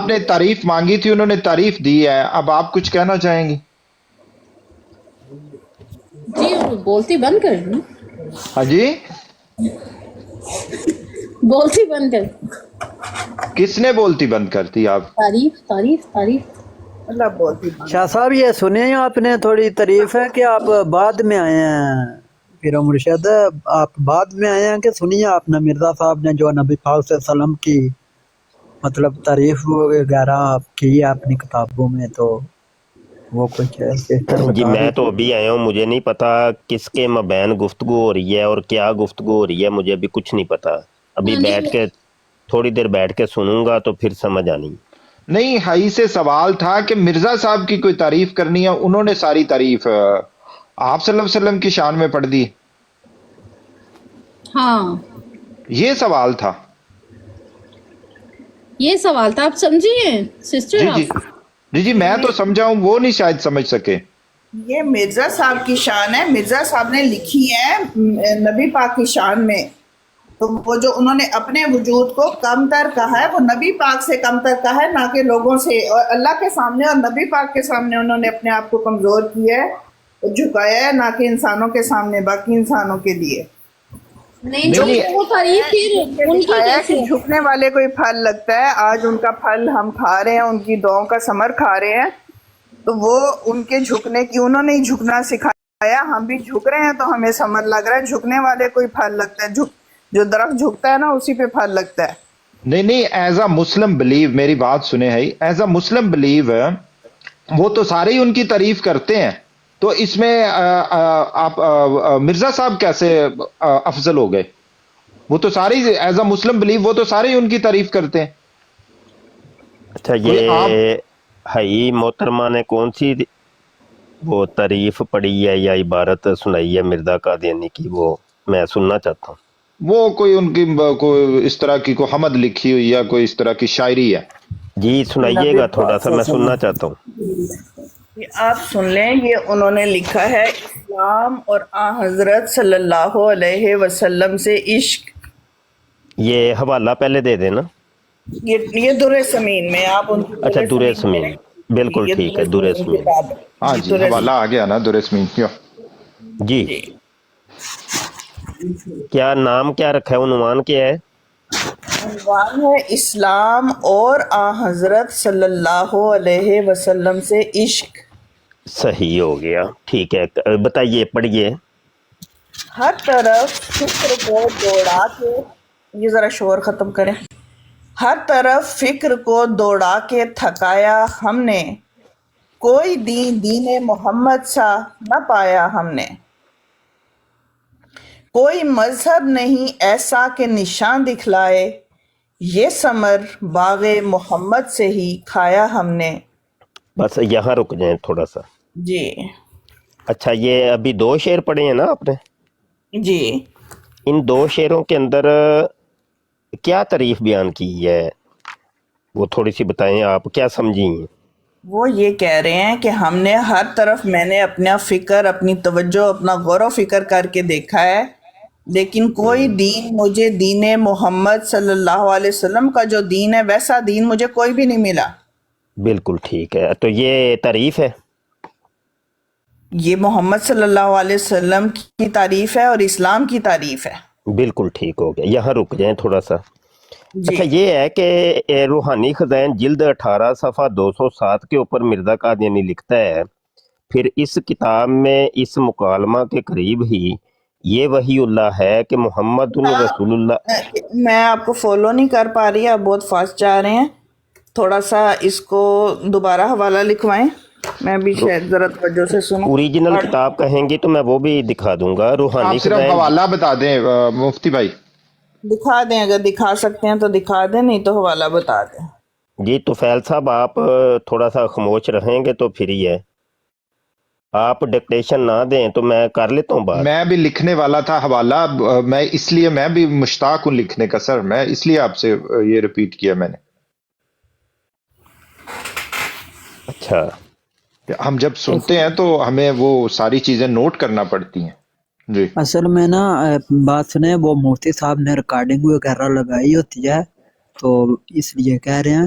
آپ نے تعریف مانگی تھی، انہوں نے تعریف دی ہے، اب آپ کچھ کہنا چاہیں گی؟ جی بولتی بند کر دوں، ہاں جی، بولتی بند کر، کس نے بولتی بند کر دی؟ آپ تعریف تعریف تعریف۔ اللہ بہت ہی شاہ صاحب یہ سنے ہیں آپ نے، تھوڑی تعریف ہے کہ آپ بعد میں آئے ہیں پیر مرشد، آپ بعد میں آئے ہیں کہ سنیے آپ نے مرزا صاحب نے جو نبی پاک صلی اللہ علیہ وسلم کی مطلب تعریف وغیرہ کی ہے اپنی کتابوں میں، تو وہ کچھ سسٹر جی بتا میں رہی تو تھی۔ ابھی آیا ہوں، مجھے نہیں پتا کس کے مابین گفتگو ہو رہی ہے اور کیا گفتگو ہو رہی ہے، مجھے ابھی کچھ نہیں پتا۔ ابھی ہاں جی، بیٹھ کے تھوڑی دیر بیٹھ کے سنوں گا تو پھر سمجھ آنی۔ نہیں، ہائی سے سوال تھا کہ مرزا صاحب کی کوئی تعریف کرنی ہے، انہوں نے ساری تعریف آپ صلی اللہ علیہ وسلم کی شان میں پڑھ دی، ہاں یہ سوال تھا۔ یہ سوال تھا، آپ سمجھیے سسٹر جی جی آپ۔ جی جی، میں تو سمجھا ہوں، وہ نہیں شاید سمجھ سکے۔ یہ مرزا صاحب کی شان ہے، مرزا صاحب نے لکھی ہے نبی پاک کی شان میں، تو وہ جو انہوں نے اپنے وجود کو کم تر کہا ہے وہ نبی پاک سے کم تر کہا ہے، نہ کہ لوگوں سے، اور اللہ کے سامنے اور نبی پاک کے سامنے انہوں نے اپنے آپ کو کمزور کیا ہے، جھکایا ہے، نہ کہ انسانوں کے سامنے، باقی انسانوں کے لیے۔ نہیں نہیں تو نہیں، وہ تعریف پھر یہ ان کی دکھایا ہے کیسے کہ ہے؟ جھکنے والے کو ہی پھل لگتا ہے، آج ان کا پھل ہم کھا رہے ہیں، ان کی دعاؤں کا ثمر کھا رہے ہیں، تو وہ ان کے جھکنے کی، انہوں نے ہی جھکنا سکھایا، ہم بھی جھک رہے ہیں تو ہمیں ثمر لگ رہا ہے، جھکنے والے کو ہی پھل لگتا ہے، جو درخت جھکتا ہے نا اسی پہ پھل لگتا ہے۔ نہیں نہیں، ایز اے مسلم بلیو، میری بات سنیں ہے، ایز اے مسلم بلیو وہ تو سارے ہی ان کی تعریف کرتے ہیں، تو اس میں آپ مرزا صاحب کیسے افضل ہو گئے؟ وہ تو سارے ایز اے مسلم بلیو وہ تو سارے ہی ان کی تعریف کرتے ہیں، اچھا، کوئی آپ یہ ہائی محترمہ نے کون سی وہ تعریف پڑھی ہے یا عبارت سنائی ہے مرزا قادیانی کی، وہ میں سننا چاہتا ہوں۔ وہ کوئی ان کی کوئی اس طرح کی کوئی حمد لکھی ہوئی ہے، کوئی اس طرح کی شاعری ہے؟ جی سنائیے نبی گا، تھوڑا پاک سا صلی میں اللہ علیہ سننا وسلم، چاہتا ہوں۔ یہ آپ سن لیں، یہ انہوں نے لکھا ہے، اسلام اور آ حضرت صلی اللہ علیہ وسلم سے عشق، یہ حوالہ پہلے دے دینا۔ یہ در سمین میں، آپ ان کی اچھا، در دور سمین سمین، پڑھیں، جی بالکل یہ ٹھیک ہے، در دور سمین سمین۔ کتاب ہے، ہاں جی جی، در حوالہ سمین، آ گیا نا درسمین کیوں؟ جی جی۔ کیا نام کیا رکھا ہے، عنوان کیا ہے؟ عنوان ہے اسلام اور آ حضرت صلی اللہ علیہ وسلم سے عشق۔ صحیح ہو گیا، ٹھیک ہے، بتائیے، پڑھیے۔ ہر طرف فکر کو دوڑا کے، یہ ذرا شور ختم کریں، ہر طرف فکر کو دوڑا کے تھکایا ہم نے، کوئی دین محمد سا نہ پایا ہم نے، کوئی مذہب نہیں ایسا کہ نشان دکھلائے، یہ ثمر باغ محمد سے ہی کھایا ہم نے۔ بس یہاں رک جائیں تھوڑا سا۔ جی اچھا، یہ ابھی 2 شعر پڑھے ہیں نا آپ نے؟ جی، ان 2 شعروں کے اندر کیا تعریف بیان کی ہے، وہ تھوڑی سی بتائیں، آپ کیا سمجھیں؟ وہ یہ کہہ رہے ہیں کہ ہم نے ہر طرف، میں نے اپنا فکر، اپنی توجہ، اپنا غور و فکر کر کے دیکھا ہے، لیکن کوئی دین مجھے، دین محمد صلی اللہ علیہ وسلم کا جو دین ہے ویسا دین مجھے کوئی بھی نہیں ملا۔ بالکل ٹھیک ہے، تو یہ تعریف ہے۔ یہ محمد صلی اللہ علیہ وسلم کی تعریف ہے اور اسلام کی تعریف ہے۔ بالکل ٹھیک ہو گیا، یہاں رک جائیں تھوڑا سا۔ جی، اچھا، یہ ہے کہ روحانی خزائن جلد 18 صفحہ 207 کے اوپر مرزا قادیانی لکھتا ہے، پھر اس کتاب میں اس مکالمہ کے قریب ہی یہ وحی اللہ ہے کہ محمد رسول اللہ۔ میں آپ کو فالو نہیں کر پا رہی، آپ بہت فاسٹ جا رہے ہیں، تھوڑا سا اس کو دوبارہ حوالہ لکھوائیں، میں بھی شاید ذرا توجہ سے سنوں۔ اوریجنل اور کتاب کہیں گی تو میں وہ بھی دکھا دوں گا، روحانی آپ صرف خزائن۔ حوالہ بتا دیں مفتی بھائی۔ دکھا دیں، اگر دکھا سکتے ہیں تو دکھا دیں، نہیں تو حوالہ بتا دیں۔ جی طفیل صاحب، آپ تھوڑا سا خاموش رہیں گے تو پھر ہی ہے، آپ ڈکٹیشن نہ دیں تو میں کر لیتا ہوں بات۔ میں بھی لکھنے والا تھا حوالہ، میں اس لیے میں بھی مشتاق ہوں لکھنے کا سر، میں اس لیے آپ سے یہ ریپیٹ کیا میں نے، اچھا، کہ ہم جب سنتے ہیں تو ہمیں وہ ساری چیزیں نوٹ کرنا پڑتی ہیں۔ جی اصل میں نا بات سنیں، وہ مفتی صاحب نے ریکارڈنگ وغیرہ لگائی ہوتی ہے، تو اس لیے کہہ رہے ہیں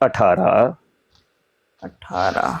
18 18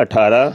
18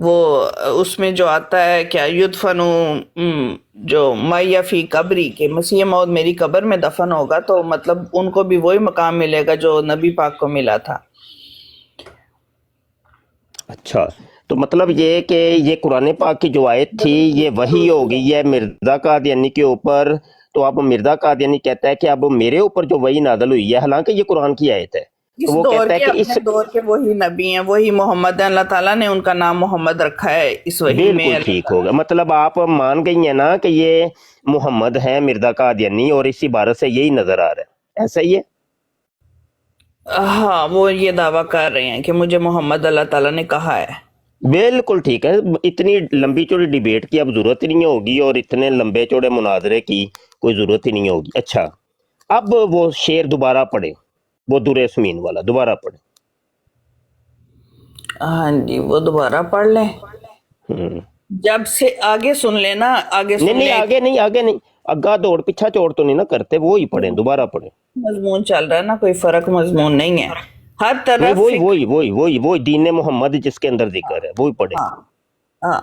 وہ اس میں جو آتا ہے کیا یدفنو جو میہ فی قبری کے مسیح موعود میری قبر میں دفن ہوگا، تو مطلب ان کو بھی وہی مقام ملے گا جو نبی پاک کو ملا تھا۔ اچھا، تو مطلب یہ کہ یہ قرآن پاک کی جو آیت تھی یہ وہی ہو گئی ہے مرزا قادیانی کے اوپر، تو اب مرزا قادیانی کہتا ہے کہ اب میرے اوپر جو وہی نازل ہوئی ہے، حالانکہ یہ قرآن کی آیت ہے، اس تو وہ دور کہتا ہے کے کہ اس اپنے دور کے وہی نبی ہیں، وہی محمد ہیں، اللہ تعالیٰ نے ان کا نام محمد رکھا ہے اس وحی میں۔ بالکل ٹھیک ہوگا، مطلب آپ مان گئی ہیں نا کہ یہ محمد ہے مرزا قادیانی، اور اس عبارت سے یہی نظر آ رہا ہے، ایسا ہی ہے؟ ہاں، وہ یہ دعویٰ کر رہے ہیں کہ مجھے محمد اللہ تعالیٰ نے کہا ہے۔ بالکل ٹھیک ہے، اتنی لمبی چوڑی ڈیبیٹ کی اب ضرورت ہی نہیں ہوگی، اور اتنے لمبے چوڑے مناظرے کی کوئی ضرورت ہی نہیں ہوگی۔ اچھا، اب وہ شعر دوبارہ پڑھیں، وہ در سمین والا دوبارہ پڑھیں۔ ہاں جی، وہ دوبارہ پڑھ لیں، جب سے آگے سن لینا، آگے نہیں سن نہیں، لیں، آگے نہیں، آگے نہیں، اگا دوڑ پیچھا چوڑ تو نہیں نا کرتے، وہی پڑھیں، دوبارہ پڑھیں۔ مضمون چل رہا ہے نا، کوئی فرق مضمون نہیں ہے، ہر نہیں، طرف وہی دین محمد جس کے اندر ذکر ہے وہی پڑھیں۔ ہاں ہاں،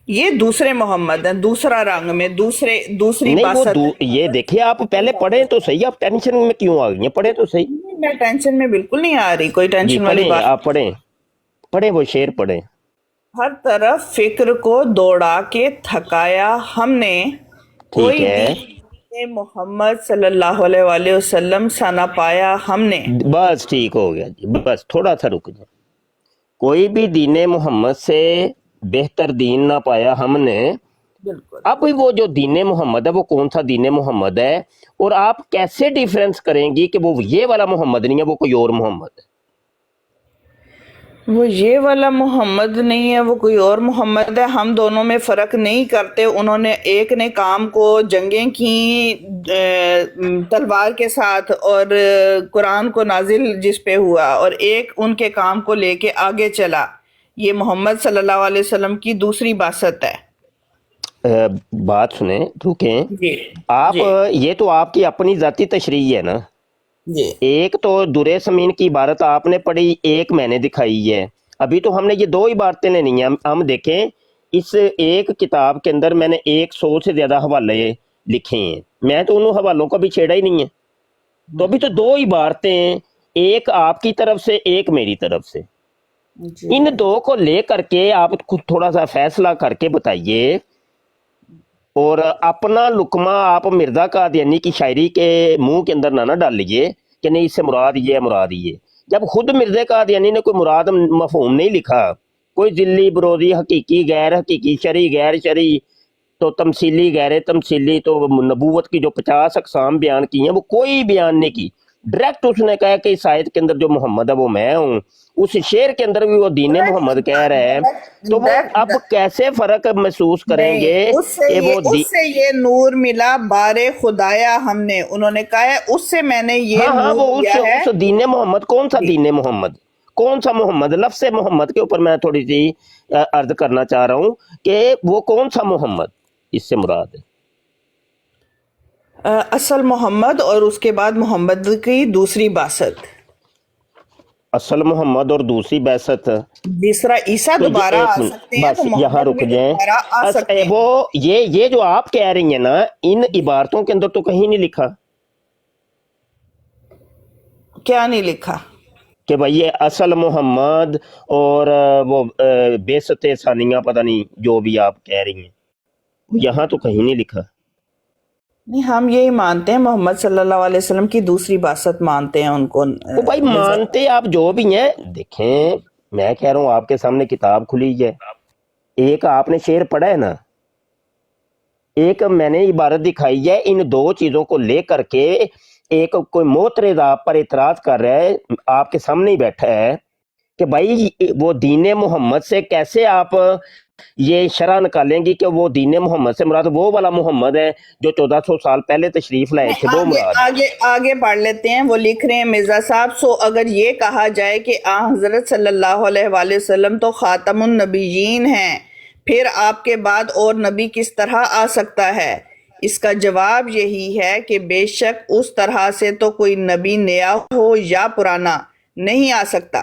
یہ دوسرے محمد ہیں، دوسرا رنگ میں، دوسری نہیں، وہ باسط۔ یہ دیکھیے، آپ پہلے پڑھیں تو صحیح، آپ ٹینشن میں کیوں آ گئی ہیں؟ پڑھیں تو صحیح۔ میں ٹینشن میں بالکل نہیں آ رہی، کوئی جی ٹینشن والی پڑھیں، بات۔ آپ پڑھیں وہ شعر پڑھیں۔ ہر طرف فکر کو دوڑا کے تھکایا ہم نے، کوئی ٹھیک ہے، دین محمد صلی اللہ علیہ وآلہ وسلم سا نہ پایا ہم نے۔ بس ٹھیک ہو گیا جی، بس تھوڑا سا رک جائیں۔ کوئی بھی دین محمد سے بہتر دین نہ پایا ہم نے۔ بالکل، اب وہ جو دین محمد ہے وہ کون سا دین محمد ہے، اور آپ کیسے ڈیفرنس کریں گی کہ وہ یہ والا محمد نہیں ہے، وہ کوئی اور محمد ہے؟ وہ یہ والا محمد نہیں ہے، وہ کوئی اور محمد ہے، ہم دونوں میں فرق نہیں کرتے۔ انہوں نے ایک نے کام کو جنگیں کی تلوار کے ساتھ اور قرآن کو نازل جس پہ ہوا، اور ایک ان کے کام کو لے کے آگے چلا۔ یہ محمد صلی اللہ علیہ وسلم کی دوسری باسط ہے۔ بات سنیں، رکیں جی آپ، جی یہ تو آپ کی اپنی ذاتی تشریح ہے نا، جی، ایک تو در سمین کی عبارت آپ نے پڑھی، ایک میں نے دکھائی ہے، ابھی تو ہم نے یہ دو عبارتیں لینی ہیں۔ ہم دیکھیں اس ایک کتاب کے اندر میں نے 100 سے زیادہ حوالے لکھے ہیں، میں تو انہوں حوالوں کو بھی چھیڑا ہی نہیں ہے، تو ابھی تو دو عبارتیں، ایک آپ کی طرف سے ایک میری طرف سے، جی۔ ان دو کو لے کر کے آپ خود تھوڑا سا فیصلہ کر کے بتائیے، اور اپنا لقمہ آپ مرزا قادیانی کی شاعری کے منہ کے اندر نہ ڈال لیجئے کہ نہیں اس سے مراد یہ ہے، مراد یہ، جب خود مرزا قادیانی نے کوئی مراد مفہوم نہیں لکھا، کوئی ذلی بروزی، حقیقی غیر حقیقی، شرعی غیر شرعی، تو تمثیلی غیر تمثیلی، تو نبوت کی جو 50 اقسام بیان کی ہیں وہ کوئی بیان نہیں کی، ڈائریکٹ اس نے کہا کہ اس آیت کے اندر جو محمد ہے وہ میں ہوں، اس شعر کے اندر بھی وہ دین محمد کہہ رہے ہیں، تو وہ اب کیسے فرق محسوس کریں گے نہیں، اس سے یہ نور ملا بار خدایا ہم نے، انہوں نے کہا ہے اس سے میں نے یہ ہاں وہ نور لیا ہے۔ اس دین محمد، کون سا دین محمد، کون سا محمد، لفظ محمد کے اوپر میں تھوڑی سی عرض کرنا چاہ رہا ہوں کہ وہ کون سا محمد اس سے مراد ہے؟ اصل محمد اور اس کے بعد محمد کی دوسری باسط، اصل محمد اور دوسری بعثت۔ تیسرا عیسیٰ تو دوبارہ ایک آ منٹ، سکتے ہیں، بس تو یہاں محمد رک میں جائیں، دوبارہ آ سکتے ہیں۔ وہ یہ جو آپ کہہ رہی ہیں نا، ان عبارتوں کے اندر تو کہیں نہیں لکھا کیا نہیں لکھا؟ کہ بھائی یہ اصل محمد اور وہ بعثت ثانیہ پتہ نہیں جو بھی آپ کہہ رہی ہیں، یہاں تو کہیں نہیں لکھا۔ نہیں، ہم یہی مانتے ہیں، محمد صلی اللہ علیہ وسلم کی دوسری باسط مانتے ہیں ان کو۔ وہ بھائی مانتے آپ جو بھی ہیں، دیکھیں میں کہہ رہا ہوں آپ کے سامنے کتاب کھلی ہے، ایک آپ نے شعر پڑھا ہے نا، ایک میں نے عبارت دکھائی ہے، ان دو چیزوں کو لے کر کے ایک کوئی معترض آپ پر اعتراض کر رہا ہے، آپ کے سامنے ہی بیٹھا ہے کہ بھائی وہ دین محمد سے کیسے آپ یہ شرح نکالیں گی کہ وہ دین محمد سے مراد وہ والا محمد ہے جو 1400 سال پہلے تشریف لائے تھے، وہ مراد۔ آگے پڑھ لیتے ہیں، وہ لکھ رہے ہیں مرزا صاحب، سو اگر یہ کہا جائے کہ حضرت صلی اللہ علیہ وآلہ وسلم تو خاتم النبیین ہیں، پھر آپ کے بعد اور نبی کس طرح آ سکتا ہے؟ اس کا جواب یہی ہے کہ بے شک اس طرح سے تو کوئی نبی نیا ہو یا پرانا نہیں آ سکتا،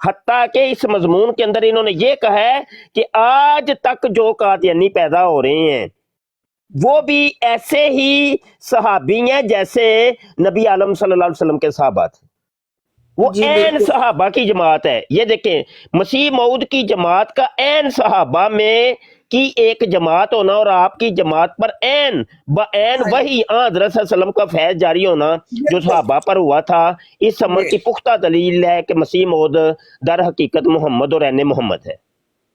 حتیٰ کہ اس مضمون کے اندر انہوں نے یہ کہا ہے کہ آج تک جو قادیانی پیدا ہو رہے ہیں وہ بھی ایسے ہی صحابی ہیں جیسے نبی عالم صلی اللہ علیہ وسلم کے صحابہ تھے. وہ جی عین بالکل صحابہ کی جماعت ہے. یہ دیکھیں مسیح موعود کی جماعت کا عین صحابہ میں کی ایک جماعت ہونا اور آپ کی جماعت پر عین بعین ہاں وہی حضرت صلی اللہ علیہ وسلم کا فیض جاری ہونا جو بالکل صحابہ پر ہوا تھا، اس امر جی کی پختہ دلیل ہے کہ مسیح موعود در حقیقت محمد اور عین محمد ہے.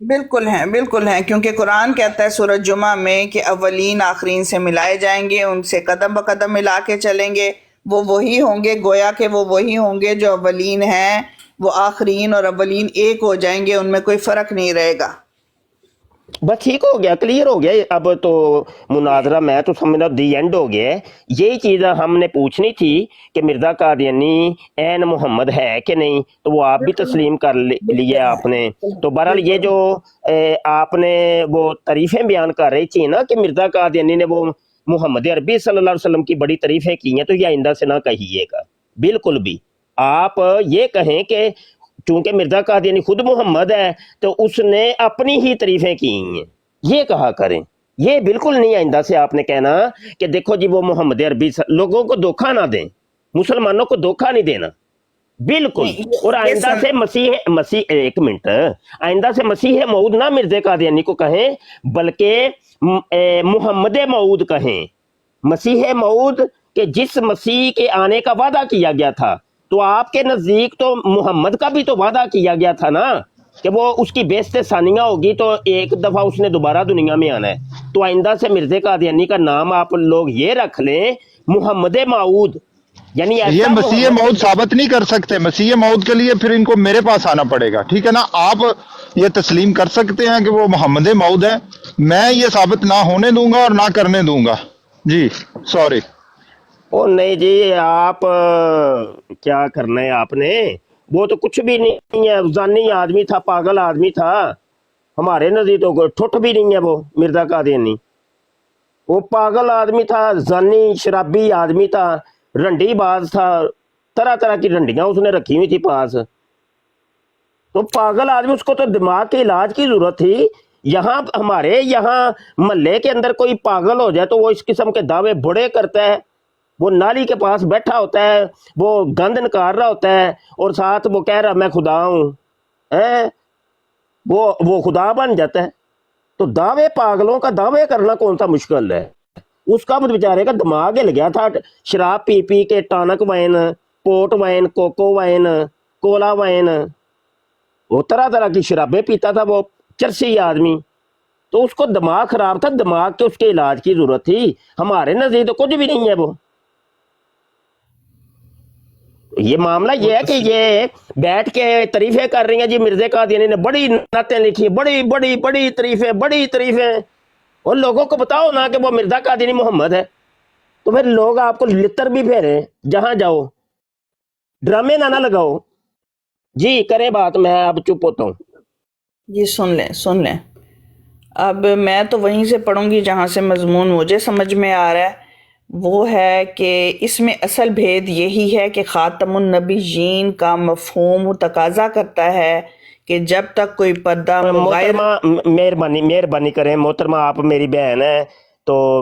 بالکل ہیں کیونکہ قرآن کہتا ہے سورہ جمعہ میں کہ اولین آخرین سے ملائے جائیں گے، ان سے قدم بقدم ملا کے چلیں گے، وہ وہی ہوں گے، گویا کہ وہ وہی ہوں گے جو اولین ہیں، وہ آخرین اور اولین ایک ہو جائیں گے، ان میں کوئی فرق نہیں رہے گا. بس ٹھیک ہو گیا، کلیئر ہو گیا. اب تو مناظرہ میں تو سمجھنا دی اینڈ ہو گیا ہے. یہی چیز ہم نے پوچھنی تھی کہ مرزا قادیانی عین محمد ہے کہ نہیں، تو وہ آپ بھی تسلیم کر لیا آپ نے. تو بہرحال یہ جو آپ نے وہ تعریفیں بیان کر رہی تھی نا کہ مرزا قادیانی نے وہ محمد عربی صلی اللہ علیہ وسلم کی بڑی تعریفیں کی ہیں، تو یہ آئندہ سے نہ کہیے گا بالکل بھی. آپ یہ کہیں کہ چونکہ مرزا قادیانی خود محمد ہے تو اس نے اپنی ہی تعریفیں کی ہیں، یہ کہا کریں. یہ بالکل نہیں آئندہ سے آپ نے کہنا کہ دیکھو جی وہ محمد عربی لوگوں کو دھوکہ نہ دیں، مسلمانوں کو دھوکہ نہیں دینا بالکل. اور آئندہ سے مسیح ایک منٹ، آئندہ سے مسیح موعود نہ مرزا قادیانی کو کہیں بلکہ محمد موعود کہیں. مسیح موعود کہ جس مسیح کے آنے کا وعدہ کیا گیا تھا، تو آپ کے نزدیک تو محمد کا بھی تو وعدہ کیا گیا تھا نا کہ وہ اس کی بیست ثانیہ ہوگی تو ایک دفعہ اس نے دوبارہ دنیا میں آنا ہے. تو آئندہ سے مرزا قادیانی کا نام آپ لوگ یہ رکھ لیں محمد موعود، یعنی یہ ایسا مسیح محمد. موعود ثابت نہیں کر سکتے. مسیح موعود کے لیے پھر ان کو میرے پاس آنا پڑے گا، ٹھیک ہے نا. آپ یہ تسلیم کر سکتے ہیں کہ وہ محمد موعود ہے، میں یہ ثابت نہ ہونے دوں گا اور نہ کرنے دوں گا. جی سوری. او نہیں جی، آپ کیا کرنا ہے آپ نے، وہ تو کچھ بھی نہیں ہے، زانی آدمی تھا، پاگل آدمی تھا. ہمارے نزدیک تو ٹھٹ بھی نہیں ہے وہ مرزا قادیانی. وہ پاگل آدمی تھا، زانی شرابی آدمی تھا، رنڈی باز تھا، طرح طرح کی رنڈیاں اس نے رکھی ہوئی تھی پاس. تو پاگل آدمی، اس کو تو دماغ کے علاج کی ضرورت تھی. یہاں ہمارے یہاں محلے کے اندر کوئی پاگل ہو جائے تو وہ اس قسم کے دعوے بڑے کرتا ہے. وہ نالی کے پاس بیٹھا ہوتا ہے، وہ گند نکال رہا ہوتا ہے اور ساتھ وہ کہہ رہا میں خدا ہوں، وہ خدا بن جاتا ہے. تو دعوے پاگلوں کا دعوے کرنا کون سا مشکل ہے. اس کا بیچارے کا دماغ ہل گیا تھا، شراب پی پی کے، ٹانک وائن، پورٹ وائن، کوکو وائن، کولا وائن، وہ طرح طرح کی شرابیں پیتا تھا وہ چرسی آدمی. تو اس کو دماغ خراب تھا، دماغ کے اس کے علاج کی ضرورت تھی. ہمارے نزدیک تو کچھ بھی نہیں ہے. وہ یہ معاملہ یہ ہے کہ یہ بیٹھ کے تعریفیں کر رہی ہیں جی مرزا قادیانی نے بڑی نعتیں لکھی، بڑی بڑی بڑی تعریفیں. اور لوگوں کو بتاؤ نا کہ وہ مرزا قادیانی محمد ہے، تو پھر لوگ آپ کو لتر بھی پھیریں جہاں جاؤ. ڈرامے نہ لگاؤ. جی کریں بات، میں اب چپ ہوتا ہوں. جی سن لیں. اب میں تو وہیں سے پڑھوں گی جہاں سے مضمون مجھے سمجھ میں آ رہا ہے. وہ ہے کہ اس میں اصل بھید یہی ہے کہ خاتم النبیین کا مفہوم تقاضا کرتا ہے کہ جب تک کوئی پردہ مغیر. محربانی مہربانی کریں محترمہ، آپ میری بہن ہے تو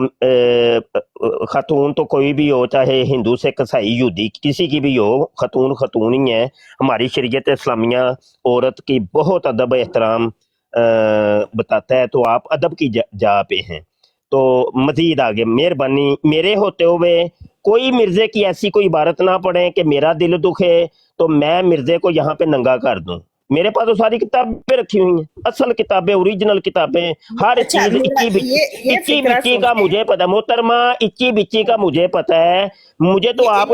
خاتون تو کوئی بھی ہو، چاہے ہندو سے عیسائی یہودی کسی کی بھی ہو، خاتون خاتون ہی ہے. ہماری شریعت اسلامیہ عورت کی بہت ادب احترام بتاتا ہے، تو آپ ادب کی جا پہ ہیں. تو مزید آگے مہربانی میرے ہوتے ہوئے کوئی مرزے کی ایسی کوئی عبارت نہ پڑھیں کہ میرا دل دکھے تو میں مرزے کو یہاں پہ ننگا کر دوں. میرے پاس تو ساری کتابیں رکھی ہوئی ہیں، اصل کتابیں، اوریجنل کتابیں، ہر چیز اچی بچی کا مجھے پتا. محترمہ اچی بچی کا مجھے پتا ہے. مجھے تو آپ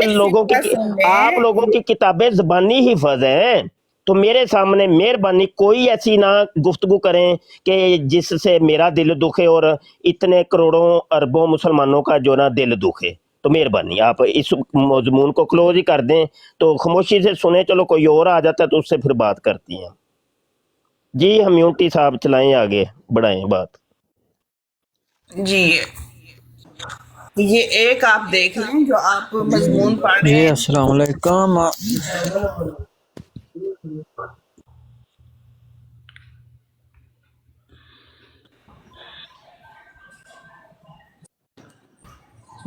لوگوں کی کتابیں زبانی حفظ ہیں. تو میرے سامنے مہربانی کوئی ایسی نہ گفتگو کریں کہ جس سے میرا دل دکھے اور اتنے کروڑوں اربوں مسلمانوں کا جو نا دل دکھے. تو مہربانی آپ اس مضمون کو کلوز ہی کر دیں. تو خاموشی سے سنیں، چلو کوئی اور آ جاتا ہے تو اس سے پھر بات کرتی ہیں. جی ہمیونٹی صاحب چلائیں آگے، بڑھائیں بات. جی یہ ایک آپ دیکھ لیں جو آپ مضمون پڑھ رہے جی ہیں. السلام علیکم.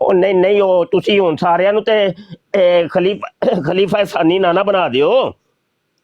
ਉਹ ਨਹੀਂ ਨਹੀਂ, ਉਹ ਤੁਸੀਂ ਹੁਣ ਸਾਰਿਆਂ ਨੂੰ ਤੇ ਖਲੀਫਾ ਸਾਨੀ ਨਾ ਬਣਾ ਦਿਓ,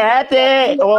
ਇਹ ਤੇ ਉਹ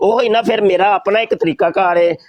ਉਹ ਹੀ ਨਾ, ਫਿਰ ਮੇਰਾ ਆਪਣਾ ਇੱਕ ਤਰੀਕਾ ਕਾਰ ਹੈ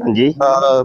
ਹਾਂਜੀ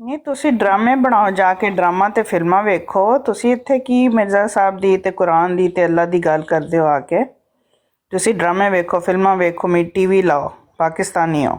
ਨਹੀਂ ਤੁਸੀਂ ਡਰਾਮੇ ਬਣਾਓ, ਜਾ ਕੇ ਡਰਾਮਾ ਤੇ ਫਿਲਮਾਂ ਵੇਖੋ। ਤੁਸੀਂ ਇੱਥੇ ਕੀ ਮਿਰਜ਼ਾ ਸਾਹਿਬ ਦੀ ਤੇ ਕੁਰਾਨ ਦੀ ਤੇ ਅੱਲਾ ਦੀ ਗੱਲ ਕਰਦੇ ਹੋ ਆ ਕੇ? ਤੁਸੀਂ ਡਰਾਮੇ ਵੇਖੋ, ਫਿਲਮਾਂ ਵੇਖੋ, ਮੀ ਟੀਵੀ ਲਾਓ, ਪਾਕਿਸਤਾਨੀ ਹੋ,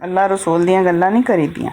ਅੱਲਾ ਰਸੂਲ ਦੀਆਂ ਗੱਲਾਂ ਨਹੀਂ ਕਰੀਦੀਆਂ।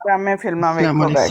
ਡਰਾਮੇ ਫਿਲਮਾਂ ਵੇਖੋ ਬੈਠ।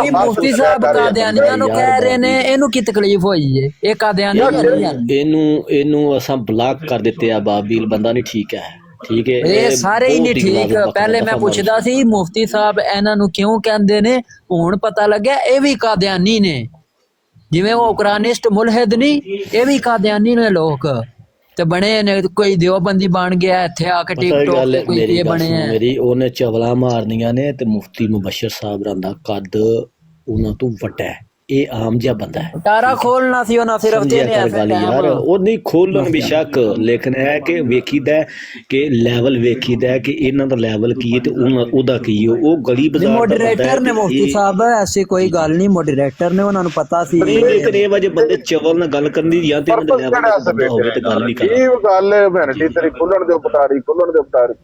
ਨਹੀਂ ਮੁਫਤੀ ਸਾਹਿਬ ਕਾਦਿਆਨੀਆਂ ਨੂੰ ਕਹਿ ਰਹੇ ਨੇ, ਇਹਨੂੰ ਕੀ ਤਕਲੀਫ ਹੋਈ ਏ? ਇਹ ਕਾਦਿਆਨੀ ਨਹੀਂ ਹਨ। ਇਹਨੂੰ ਅਸਾਂ ਬਲਾਕ ਕਰ ਦਿੱਤੇ ਆ ਬਾਬੀਲ ਬੰਦਾ ਨਹੀਂ ਠੀਕ ਹੈ, ਠੀਕ ਹੈ। ਇਹ ਸਾਰੇ ਹੀ ਨਹੀਂ ਠੀਕ। ਪਹਿਲੇ ਮੈਂ ਪੁੱਛਦਾ ਸੀ ਮੁਫਤੀ ਸਾਹਿਬ ਇਹਨਾਂ ਨੂੰ ਕਿਉਂ ਕਹਿੰਦੇ ਨੇ, ਹੁਣ ਪਤਾ ਲੱਗਿਆ ਇਹ ਵੀ ਕਾਦਿਆਨੀ ਨੇ। ਜਿਵੇਂ ਉਹ ਕੁਰਾਨਿਸਟ ਮੁਲਹਿਦ ਨਹੀਂ, ਇਹ ਵੀ ਕਾਦਿਆਨੀ ਨੇ ਲੋਕ ਤੇ ਬਣੇ ਨੇ। ਕੋਈ ਦਿਓਬੰਦੀ ਬਣ ਗਿਆ ਇੱਥੇ ਆ ਕੇ ਪਤਾ ਟਿਕਟੌਕ ਗੱਲ ਤੇ ਹੈ, ਕੋਈ ਮੇਰੀ ਇਹ ਗੱਲ ਬਣੇ ਸੁਣੋ ਆ। ਮੇਰੀ, ਉਹਨੇ ਚਵਲਾ ਮਾਰਨੀਆਂ ਨੇ ਤੇ ਮੁਫਤੀ ਮੁਬਸ਼ਰ ਸਾਹਿਬ ਦਾ ਕੱਦ ਉਹਨਾਂ ਤੋਂ ਵੱਡਾ ਹੈ। ਇਹ ਆਮ ਜਿਹਾ ਬੰਦਾ ਹੈ। ਟਾਰਾ ਖੋਲਣਾ ਸੀ ਉਹਨਾਂ ਸਿਰਫ ਸਮਝਿਆ ਤਿੰਨ ਕਰ ਐਸੇ ਗੱਲ ਯਾਰ, ਟਾਈਮ। ਉਹ ਨਹੀਂ ਖੋਲਣ ਬੇਸ਼ੱਕ, ਲੇਕਿਨ ਹੈ ਕਿ ਵੇਖੀਦਾ ਕਿ ਲੈਵਲ ਵੇਖੀਦਾ ਕਿ ਇਹਨਾਂ ਦਾ ਲੈਵਲ ਕੀ ਹੈ ਤੇ ਉਹਦਾ ਕੀ ਹੈ। ਉਹ ਗਲੀ ਬਾਜ਼ਾਰ ਦਾ ਬੰਦਾ ਹੈ ਮੋਡਰੇਟਰ ਨੇ ਤੇ ਮੁਫਤੀ ਇਹ- ਸਾਹਿਬ, ਐਸੀ ਕੋਈ ਗੱਲ ਨਹੀਂ। ਮੋਡਰੇਟਰ ਨੇ, ਉਹਨਾਂ ਨੂੰ ਪਤਾ ਸੀ। ਲੇਕਿਨ ਇਹ ਵਜੇ ਬੰਦੇ ਚਵਲ ਨਾਲ ਗੱਲ ਕਰਨੀ ਜਾਂ ਤੇ ਇਹਨਾਂ ਦੇ ਲੈਵਲ ਦਾ ਬੰਦਾ ਹੋਵੇ ਤੇ ਗੱਲ ਵੀ ਕਰਾਂ। ਅਜੀਬ ਗੱਲ ਹੈ ਭੈਣਟੀ ਤੇਰੀ, ਖੁੱਲਣ ਦਿਓ ਪਟਾਰੀ, ਖੁੱਲਣ ਦਿਓ ਪਟਾਰੀ।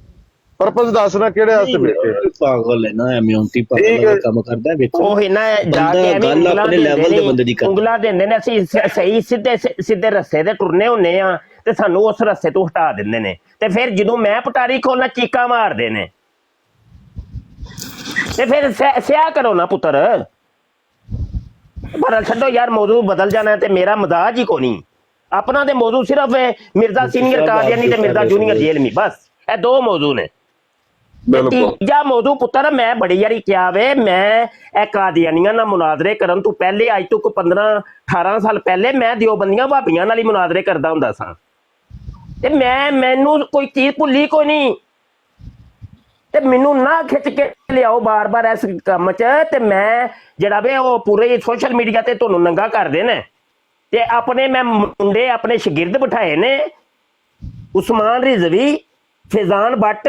ਪਰਪਸ ਦੱਸਣਾ ਕਿਹੜੇ ਵਾਸਤੇ ਬੈਠੇ? ਪਾਗਲ ਹੈ ਨਾ, ਮਿਉਂਤੀ ਠੀਕ ਪਾਗਲ ਹੈ। ਦਾ ਕੰਮ ਕਰਦਾ। ਵੇਖੋ ਉਹ ਇਹਨਾਂ ਜਾ ਬੰਦਾ ਕੇ ਐਵੇਂ ਗੱਲ ਉਂਗਲਾਂ ਆਪਣੇ ਦਿੰਦੇ ਲੈਵਲ ਦੇ ਨੇ, ਬੰਦੇ ਦੀ ਕਰਦਾ। ਉਂਗਲਾਂ ਦਿੰਦੇ ਨੇ। ਅਸੀਂ ਸਹੀ ਸਿੱਧੇ ਰਸਤੇ ਤੇ ਟੁਰਨੇ ਹੁੰਨੇ ਆ ਤੇ ਸਾਨੂੰ ਉਸ ਰਸਤੇ ਤੋਂ ਹਟਾ ਦਿੰਦੇ ਨੇ। ਤੇ ਫਿਰ ਜਦੋਂ ਮੈਂ ਪਟਾਰੀ ਖੋਲਣਾ ਚੀਕਾਂ ਮਾਰਦੇ ਨੇ। ਤੇ ਫਿਰ ਸਿਆ ਕਰੋ ਨਾ ਪੁੱਤਰ, ਪਰ ਛੱਡੋ ਯਾਰ, ਮੌਜੂ ਬਦਲ ਜਾਣਾ ਤੇ ਮੇਰਾ ਮਜ਼ਾਜ ਹੀ ਕੋਈ ਨਹੀਂ। ਆਪਣਾ ਤੇ ਮੌਜੂ ਸਿਰਫ ਮਿਰਜ਼ਾ ਸੀਨੀਅਰ ਕਾਦੀਆਨੀ ਤੇ ਮਿਰਜ਼ਾ ਜੂਨੀਅਰ ਜੇਲਮੀ, ਬਸ ਇਹ ਦੋ ਮੌਜੂ ਨੇ। ਬਿਲਕੁਲ ਤੀਜਾ ਮੌਜੂ ਪੁੱਤਰ, ਮੈਂ ਬੜੀ ਵਾਰੀ ਕਿਹਾ ਵੇ, ਮੈਂ ਇਹ ਕਾਦੀਆਨੀਆਂ ਨਾਲ ਮੁਨਾਜ਼ਰੇ ਕਰਨ ਤੋਂ ਪਹਿਲੇ, ਅੱਜ ਤੋਂ 15-18 ਸਾਲ ਪਹਿਲੇ, ਮੈਂ ਦਿਓਬੰਦੀਆਂ ਭਾਬੀਆਂ ਨਾਲ ਹੀ ਮੁਨਾਜ਼ਰੇ ਕਰਦਾ ਹੁੰਦਾ ਸਾਂ। ਤੇ ਮੈਨੂੰ ਕੋਈ ਚੀਜ਼ ਭੁੱਲੀ ਕੋਈ ਨਹੀਂ। ਤੇ ਮੈਨੂੰ ਨਾ ਖਿੱਚ ਕੇ ਲਿਆਓ ਬਾਰ-ਬਾਰ ਇਸ ਕੰਮ 'ਚ। ਤੇ ਮੈਂ ਜਿਹੜਾ ਵੇ ਉਹ ਪੂਰੇ ਸੋਸ਼ਲ ਮੀਡੀਆ ਤੇ ਤੁਹਾਨੂੰ ਨੰਗਾ ਕਰਦੇ ਨੇ। ਤੇ ਆਪਣੇ ਮੈਂ ਮੁੰਡੇ ਆਪਣੇ ਸ਼ਾਗਿਰਦ ਬਿਠਾਏ ਨੇ, ਉਸਮਾਨ ਰਿਜ਼ਵੀ, ਫੈਜ਼ਾਨ ਬੱਟ,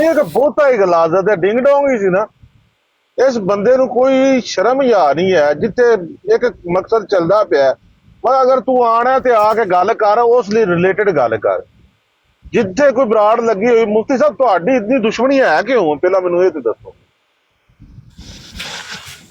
ਇਹ ਤਾਂ ਬਹੁਤਾ ਹੀ ਗਲਾਜ਼ਤ ਹੈ, ਡਿੰਗ ਡੋਂਗ ਹੀ ਸੀ ਨਾ। ਇਸ ਬੰਦੇ ਨੂੰ ਕੋਈ ਸ਼ਰਮ ਯਾ ਨਹੀਂ ਹੈ। ਜਿੱਥੇ ਇੱਕ ਮਕਸਦ ਚੱਲਦਾ ਪਿਆ, ਮੈਂ ਅਗਰ ਤੂੰ ਆਣਾ ਤੇ ਆ ਕੇ ਗੱਲ ਕਰ, ਉਸ ਲਈ ਰਿਲੇਟਡ ਗੱਲ ਕਰ। ਜਿੱਥੇ ਕੋਈ ਬਰਾੜ ਲੱਗੀ ਹੋਈ, ਮੁਫਤੀ ਸਾਹਿਬ ਤੁਹਾਡੀ ਇਤਨੀ ਦੁਸ਼ਮਣੀ ਹੈ ਕਿਉਂ? ਪਹਿਲਾਂ ਮੈਨੂੰ ਇਹ ਤੇ ਦੱਸੋ।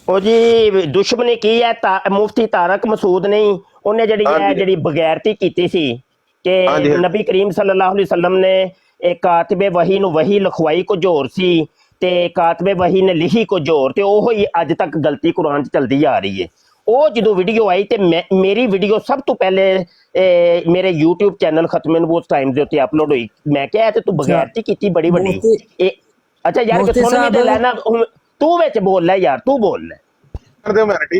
ਉਹ ਜੀ ਦੁਸ਼ਮਣੀ ਕੀ ਹੈ? ਮੁਫਤੀ ਤਾਰਕ ਮਸੂਦ ਨਹੀਂ, ਉਹਨੇ ਜਿਹੜੀ ਬਗੈਰਤੀ ਕੀਤੀ ਸੀ ਕਿ ਨਬੀ ਕਰੀਮ ਸੱਲੱਲਾਹੁ ਅਲੈਹਿ ਵਸੱਲਮ ਨੇ ਇਹ ਕਾਤਿਬੇ ਵਹੀ ਨੂੰ ਵਹੀ ਲਿਖਵਾਈ ਕੁਝ ਹੋਰ ਸੀ ਤੇ ਕਾਤਿਬੇ ਵਹੀ ਨੇ ਲਿਖੀ ਕੁਝ ਹੋਰ, ਤੇ ਉਹ ਹੀ ਅੱਜ ਤੱਕ ਗਲਤੀ ਕੁਰਾਨ 'ਚ ਚਲਦੀ ਆ ਰਹੀ ਹੈ। ਉਹ ਜਦੋਂ ਵੀਡੀਓ ਆਈ ਤੇ ਮੇਰੀ ਵੀਡੀਓ ਸਭ ਤੋਂ ਪਹਿਲੇ ਮੇਰੇ YouTube ਚੈਨਲ ਖਤਮੇ ਨਬੂਵਤ ਟਾਈਮਜ਼ ਦੇ ਉੱਤੇ ਅਪਲੋਡ ਹੋਈ। ਮੈਂ ਕਿਹਾ ਤੇ ਤੂੰ ਬਗੈਰਤੀ ਕੀਤੀ ਬੜੀ ਵੱਡੀ। ਇਹ ਅੱਛਾ ਯਾਰ, ਕਿ ਸੁਣ ਨਹੀਂ ਤੇ ਲੈਣਾ, ਤੂੰ ਵਿੱਚ ਬੋਲ ਲੈ ਯਾਰ, ਤੂੰ ਬੋਲ ਲੈ। ਕਰਦੇ ਹੋ ਮੈਨਟੀ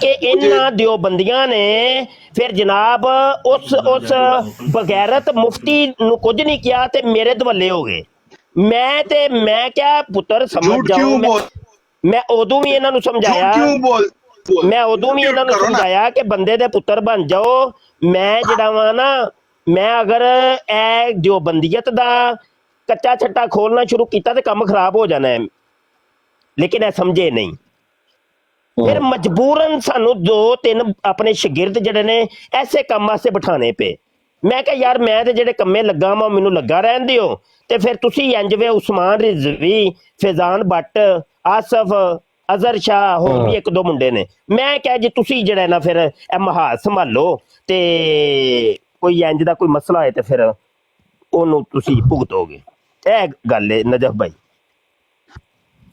ਕਿ ਇਹਨਾਂ ਦਿਓਬੰਦੀਆਂ ਨੇ ਫਿਰ ਜਨਾਬ ਉਸ ਬਗੈਰਤ ਮੁਫਤੀ ਨੂੰ ਕੁਝ ਨਹੀਂ ਕਿਹਾ ਤੇ ਮੇਰੇ ਦਵੱਲੇ ਹੋ ਗਏ। ਮੈਂ ਕਿਹਾ ਪੁੱਤਰ ਸਮਝ ਜਾਓ, ਮੈਂ ਉਦੋਂ ਵੀ ਇਹਨਾਂ ਨੂੰ ਸਮਝਾਇਆ, ਮੈਂ ਉਦੋਂ ਵੀ ਇਹਨਾਂ ਨੂੰ ਸਮਝਾਇਆ ਕਿ ਬੰਦੇ ਦੇ ਪੁੱਤਰ ਬਣ ਜਾਓ। ਮੈਂ ਜਿਹੜਾ ਵਾ ਨਾ, ਮੈਂ ਅਗਰ ਇਹ ਦਿਓਬੰਦੀਅਤ ਦਾ ਕੱਚਾ ਛੱਟਾ ਖੋਲਣਾ ਸ਼ੁਰੂ ਕੀਤਾ ਤੇ ਕੰਮ ਖਰਾਬ ਹੋ ਜਾਣਾ ਹੈ, ਲੇਕਿਨ ਇਹ ਸਮਝੇ ਨਹੀਂ। ਫਿਰ ਮਜਬੂਰਨ ਸਾਨੂੰ 2-3 ਆਪਣੇ ਸ਼ਾਗਿਰਦ ਜਿਹੜੇ ਨੇ ਐਸੇ ਕੰਮ ਵਾਸਤੇ ਬਿਠਾਣੇ ਪਏ। ਮੈਂ ਕਿਹਾ ਯਾਰ ਮੈਂ ਤੇ ਜਿਹੜੇ ਕੰਮੇ ਲੱਗਾ ਵਾਂ ਮੈਨੂੰ ਲੱਗਾ ਰਹਿਣ ਦਿਓ, ਤੇ ਫਿਰ ਤੁਸੀਂ ਇੰਜ ਵੇ ਉਸਮਾਨ ਰਿਜ਼ਵੀ, ਫੈਜ਼ਾਨ ਬੱਟ, ਆਸਫ, ਅਜ਼ਹਰ ਸ਼ਾਹ, ਹੋਰ ਵੀ 1-2 ਮੁੰਡੇ ਨੇ। ਮੈਂ ਕਿਹਾ ਜੀ ਤੁਸੀਂ ਜਿਹੜਾ ਨਾ ਫਿਰ ਇਹ ਮਹਾਜ਼ ਸੰਭਾਲੋ, ਤੇ ਕੋਈ ਇੰਜ ਦਾ ਕੋਈ ਮਸਲਾ ਹੈ ਤੇ ਫਿਰ ਉਹਨੂੰ ਤੁਸੀਂ ਭੁਗਤੋਗੇ। ਇਹ ਗੱਲ ਹੈ ਨਜਫ ਭਾਈ।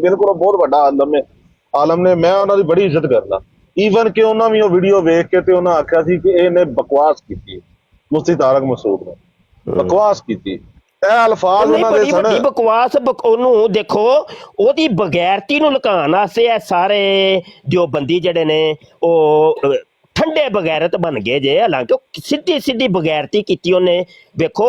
ਬਿਲਕੁਲ ਬਹੁਤ ਵੱਡਾ ਆਲਮ ਨੇ ਮੈਂ ਉਹਨਾਂ ਦੀ ਬੜੀ ਇੱਜ਼ਤ ਕਰਦਾ। ਈਵਨ ਕਿ ਉਹਨਾਂ ਵੀ ਉਹ ਵੀਡੀਓ ਵੇਖ ਕੇ ਤੇ ਉਹਨਾਂ ਆਖਿਆ ਸੀ ਕਿ ਇਹਨੇ ਬਕਵਾਸ ਕੀਤੀ, ਮੁਫਤੀ ਤਾਰਕ ਮਸੂਦ ਨੇ ਬਕਵਾਸ ਕੀਤੀ। ਇਹ ਅਲਫਾਜ਼ ਉਹਨਾਂ ਦੇ ਸਨ ਬੜੀ ਬਕਵਾਸ। ਉਹਨੂੰ ਦੇਖੋ, ਉਹਦੀ ਬਗੈਰਤੀ ਨੂੰ ਲੁਕਾਉਣ ਵਾਸਤੇ ਇਹ ਸਾਰੇ ਦਿਓਬੰਦੀ ਜਿਹੜੇ ਨੇ ਉਹ ਠੰਡੇ ਬਗੈਰਤ ਬਣ ਗਏ ਜੇ, ਹਾਲਾਂਕਿ ਉਹ ਸਿੱਧੀ ਬਗੈਰਤੀ ਕੀਤੀ ਉਹਨੇ। ਵੇਖੋ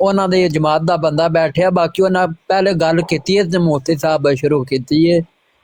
ਉਹਨਾਂ ਦੇ ਜਮਾਤ ਦਾ ਬੰਦਾ ਬੈਠਿਆ, ਬਾਕੀ ਉਹਨਾਂ ਪਹਿਲੇ ਗੱਲ ਕੀਤੀ ਹੈ ਤੇ ਮੁਫਤੀ ਸਾਹਿਬ ਸ਼ੁਰੂ ਕੀਤੀ ਹੈ।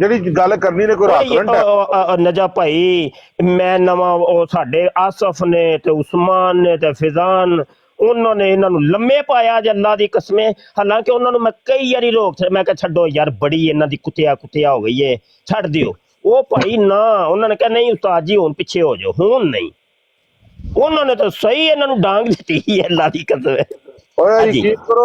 ਜਿਹੜੀ ਗੱਲ ਕਰਨੀ ਨੇ ਕੋਈ ਰਾਤ ਨਜਾ ਭਾਈ, ਮੈਂ ਨਵਾਂ ਉਹ ਸਾਡੇ ਆਸਫ ਨੇ ਤੇ ਉਸਮਾਨ ਨੇ ਤੇ ਫਿਜ਼ਾਨ, ਉਹਨਾਂ ਨੇ ਇਹਨਾਂ ਨੂੰ ਲੰਮੇ ਪਾਇਆ ਜੇ ਅੱਲਾ ਦੀ ਕਸਮੇ। ਹਾਲਾਂਕਿ ਉਹਨਾਂ ਨੂੰ ਮੈਂ ਕਈ ਵਾਰੀ ਰੋਕ, ਮੈਂ ਕਿਹਾ ਛੱਡੋ ਯਾਰ ਬੜੀ ਇਹਨਾਂ ਦੀ ਕੁੱਤਿਆ ਹੋ ਗਈ ਏ, ਛੱਡ ਦਿਓ। ਉਹ ਭਾਈ ਨਾ, ਉਹਨਾਂ ਨੇ ਕਿਹਾ ਨਹੀਂ ਉਸਤਾਦ ਜੀ ਹੁਣ ਪਿੱਛੇ ਹੋ ਜਾਓ, ਹੁਣ ਨਹੀਂ। ਉਹਨਾਂ ਨੇ ਤਾਂ ਸਹੀ ਇਹਨਾਂ ਨੂੰ ਡਾਂਗ ਦਿੱਤੀ ਹੈ ਅੱਲਾ ਦੀ ਕਸਮ। ਓਏ ਯਕੀਨ ਕਰੋ,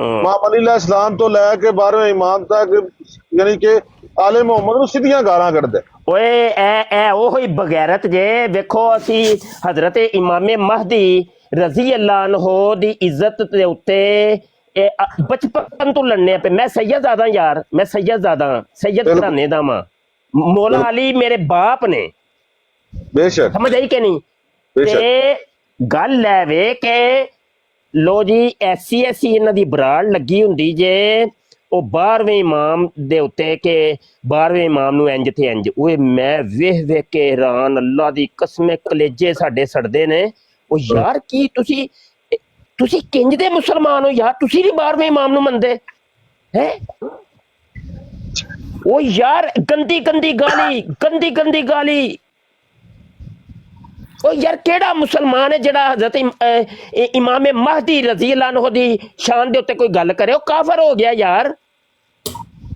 ਇਮਾਮ ਅਲੀ ਅਲੈਹਿਸ ਸਲਾਮ ਤੋਂ ਲੈ ਕੇ 12ਵੇਂ ਇਮਾਮ ਤੱਕ, ਯਾਨੀ ਕਿ ਆਲੇ ਮੁਹੰਮਦ ਨੂੰ ਸਿੱਧੀਆਂ ਗਾਲਾਂ ਕੱਢਦਾ। ਓਏ ਐ ਉਹ ਹੀ ਬਗੈਰਤ ਜੇ। ਵੇਖੋ ਅਸੀਂ ਹਜ਼ਰਤ ਇਮਾਮੇ ਮਹਦੀ ਰਜ਼ੀ ਅੱਲਾਹ ਅਨਹੂ ਦੀ ਇੱਜ਼ਤ ਦੇ ਉੱਤੇ ਬਚਪਨ ਤੋਂ ਲੜਨੇ ਪਏ। ਮੈਂ ਸੈਯਦਜ਼ਾਦਾ ਯਾਰ, ਮੈਂ ਸੈਯਦ ਘਰਾਣੇ ਦਾ ਵਾਂ। ਮੌਲਾ ਅਲੀ ਮੇਰੇ ਬਾਪ ਨੇ, ਬੇਸ਼ੱਕ, ਸਮਝ ਆਈ ਕਿ ਨਹੀਂ? ਤੇ ਗੱਲ ਹੈ ਵੇ ਕਿ ਲੋ ਜੀ ਐਸੀ ਇਹਨਾਂ ਦੀ ਬਰਾੜ ਲੱਗੀ ਹੁੰਦੀ ਜੇ ਉਹ 12ਵੇਂ ਇਮਾਮ ਦੇ ਉੱਤੇ, ਕਿ 12ਵੇਂ ਇਮਾਮ ਨੂੰ ਇੰਜ ਤੇ ਇੰਜ। ਓਏ ਮੈਂ ਵੇਖ ਕੇ ਹੈਰਾਨ, ਅੱਲਾ ਦੀ ਕਸਮੇ ਕਲੇਜੇ ਸਾਡੇ ਸੜਦੇ ਨੇ। ਉਹ ਯਾਰ ਕੀ ਤੁਸੀਂ ਕਿੰਜ ਦੇ ਮੁਸਲਮਾਨ ਹੋ ਯਾਰ? ਤੁਸੀਂ ਨਹੀਂ 12ਵੇਂ ਇਮਾਮ ਨੂੰ ਮੰਨਦੇ ਹੈ? ਉਹ ਯਾਰ ਗੰਦੀ ਗਾਲੀ। ਉਹ ਯਾਰ ਕਿਹੜਾ ਮੁਸਲਮਾਨ ਹੈ ਜਿਹੜਾ ਹਜ਼ਰਤ ਇਮਾਮ ਮਹਦੀ ਰਜ਼ੀ ਅੱਲਾਹ ਅਨਹੂ ਦੀ ਸ਼ਾਨ ਦੇ ਉੱਤੇ ਕੋਈ ਗੱਲ ਕਰੇ? ਉਹ ਕਾਫਰ ਹੋ ਗਿਆ ਯਾਰ।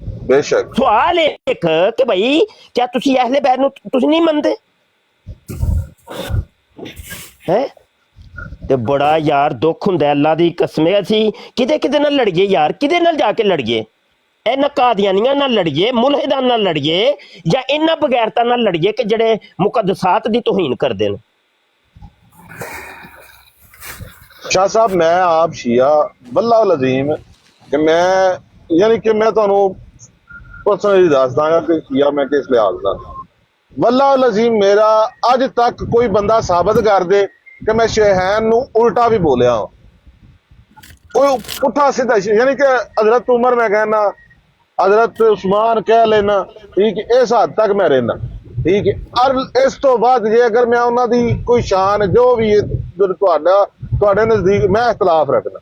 ਬੇਸ਼ੱਕ ਸਵਾਲ ਇੱਕ ਕਿ ਭਾਈ ਕਿਆ ਤੁਸੀਂ ਅਹਿਲੇ ਬੈਤ ਨੂੰ ਤੁਸੀਂ ਨਹੀਂ ਮੰਨਦੇ ਹੈ ਤੇ ਬੜਾ ਯਾਰ ਦੁੱਖ ਹੁੰਦਾ ਅੱਲਾ ਦੀ ਕਸਮ ਹੈ ਅਸੀਂ ਕਿਹਦੇ ਨਾਲ ਲੜੀਏ ਯਾਰ ਕਿਹਦੇ ਨਾਲ ਜਾ ਕੇ ਲੜੀਏ ਇਹਨਾਂ ਕਾਦੀਆਨੀਆਂ ਨਾਲ ਲੜੀਏ ਮੁਲਹਿਦਾਂ ਨਾਲ ਲੜੀਏ ਜਾਂ ਇਹਨਾਂ ਬਗੈਰਤਾਂ ਨਾਲ ਲੜੀਏ ਕਿ ਜਿਹੜੇ ਮੁਕੱਦਸਾਤ ਦੀ ਤੋਹੀਨ ਕਰਦੇ ਨੇ ਸ਼ਾਹ ਸਾਹਿਬ ਮੈਂ ਆਪ ਸ਼ੀਆ ਵੱਲਾ ਲਜ਼ੀਮ ਕਿ ਮੈਂ ਯਾਨੀ ਕਿ ਮੈਂ ਤੁਹਾਨੂੰ ਪਰਸਨਲੀ ਦੱਸ ਦਾਂਗਾ ਕਿ ਸ਼ੀਆ ਮੈਂ ਕਿਸ ਲਿਹਾਜ਼ ਦਾ ਵੱਲਾ ਲਜ਼ੀਮ ਮੇਰਾ ਅੱਜ ਤੱਕ ਕੋਈ ਬੰਦਾ ਸਾਬਤ ਕਰ ਦੇ ਕਿ ਮੈਂ ਸ਼ੇਹੈਨ ਨੂੰ ਉਲਟਾ ਵੀ ਬੋਲਿਆ کوئی پٹھا سیدھا یعنی کہ حضرت عمر میں کہنا حضرت عثمان کہہ لینا ٹھیک ہے اس حد تک میں رہنا ٹھیک ہے اور اس تو بعد یہ اگر میں انہوں دی کوئی شان جو بھی تواڈے نزدیک میں اختلاف رکھنا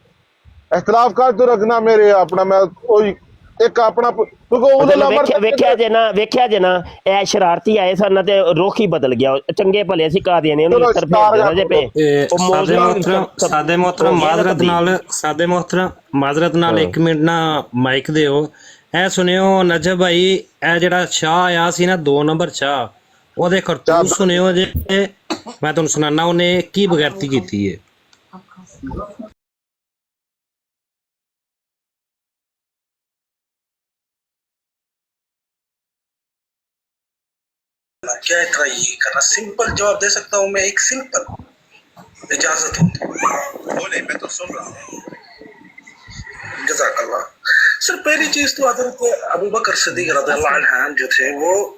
اختلاف کر تو رکھنا میرے اپنا میں کوئی ایک اپنا ویکھیا جے نا اے شرارتی آئے سن تے رخ ہی بدل گیا چنگے بھلے سی قاضی نے انہوں نے بھیج دے پے سادے محترم معذرت نال ایک منٹ نا مائک دیو اے سنیو نجب بھائی اے جڑا شاہ آیا سی نا 2 نمبر شاہ او دے کرتوت سنیو جے میں تانوں سنانا اونے کی بغیرتی کیتی ہے کیا اتنا یہ کرنا سمپل جواب دے سکتا ہوں میں ایک سمپل اجازت ہو بولے میں تو سن رہا ہوں جزاک اللہ سر پہلی چیز تو حضرت ابو بکر صدیق رضی اللہ عنہ جو تھے وہ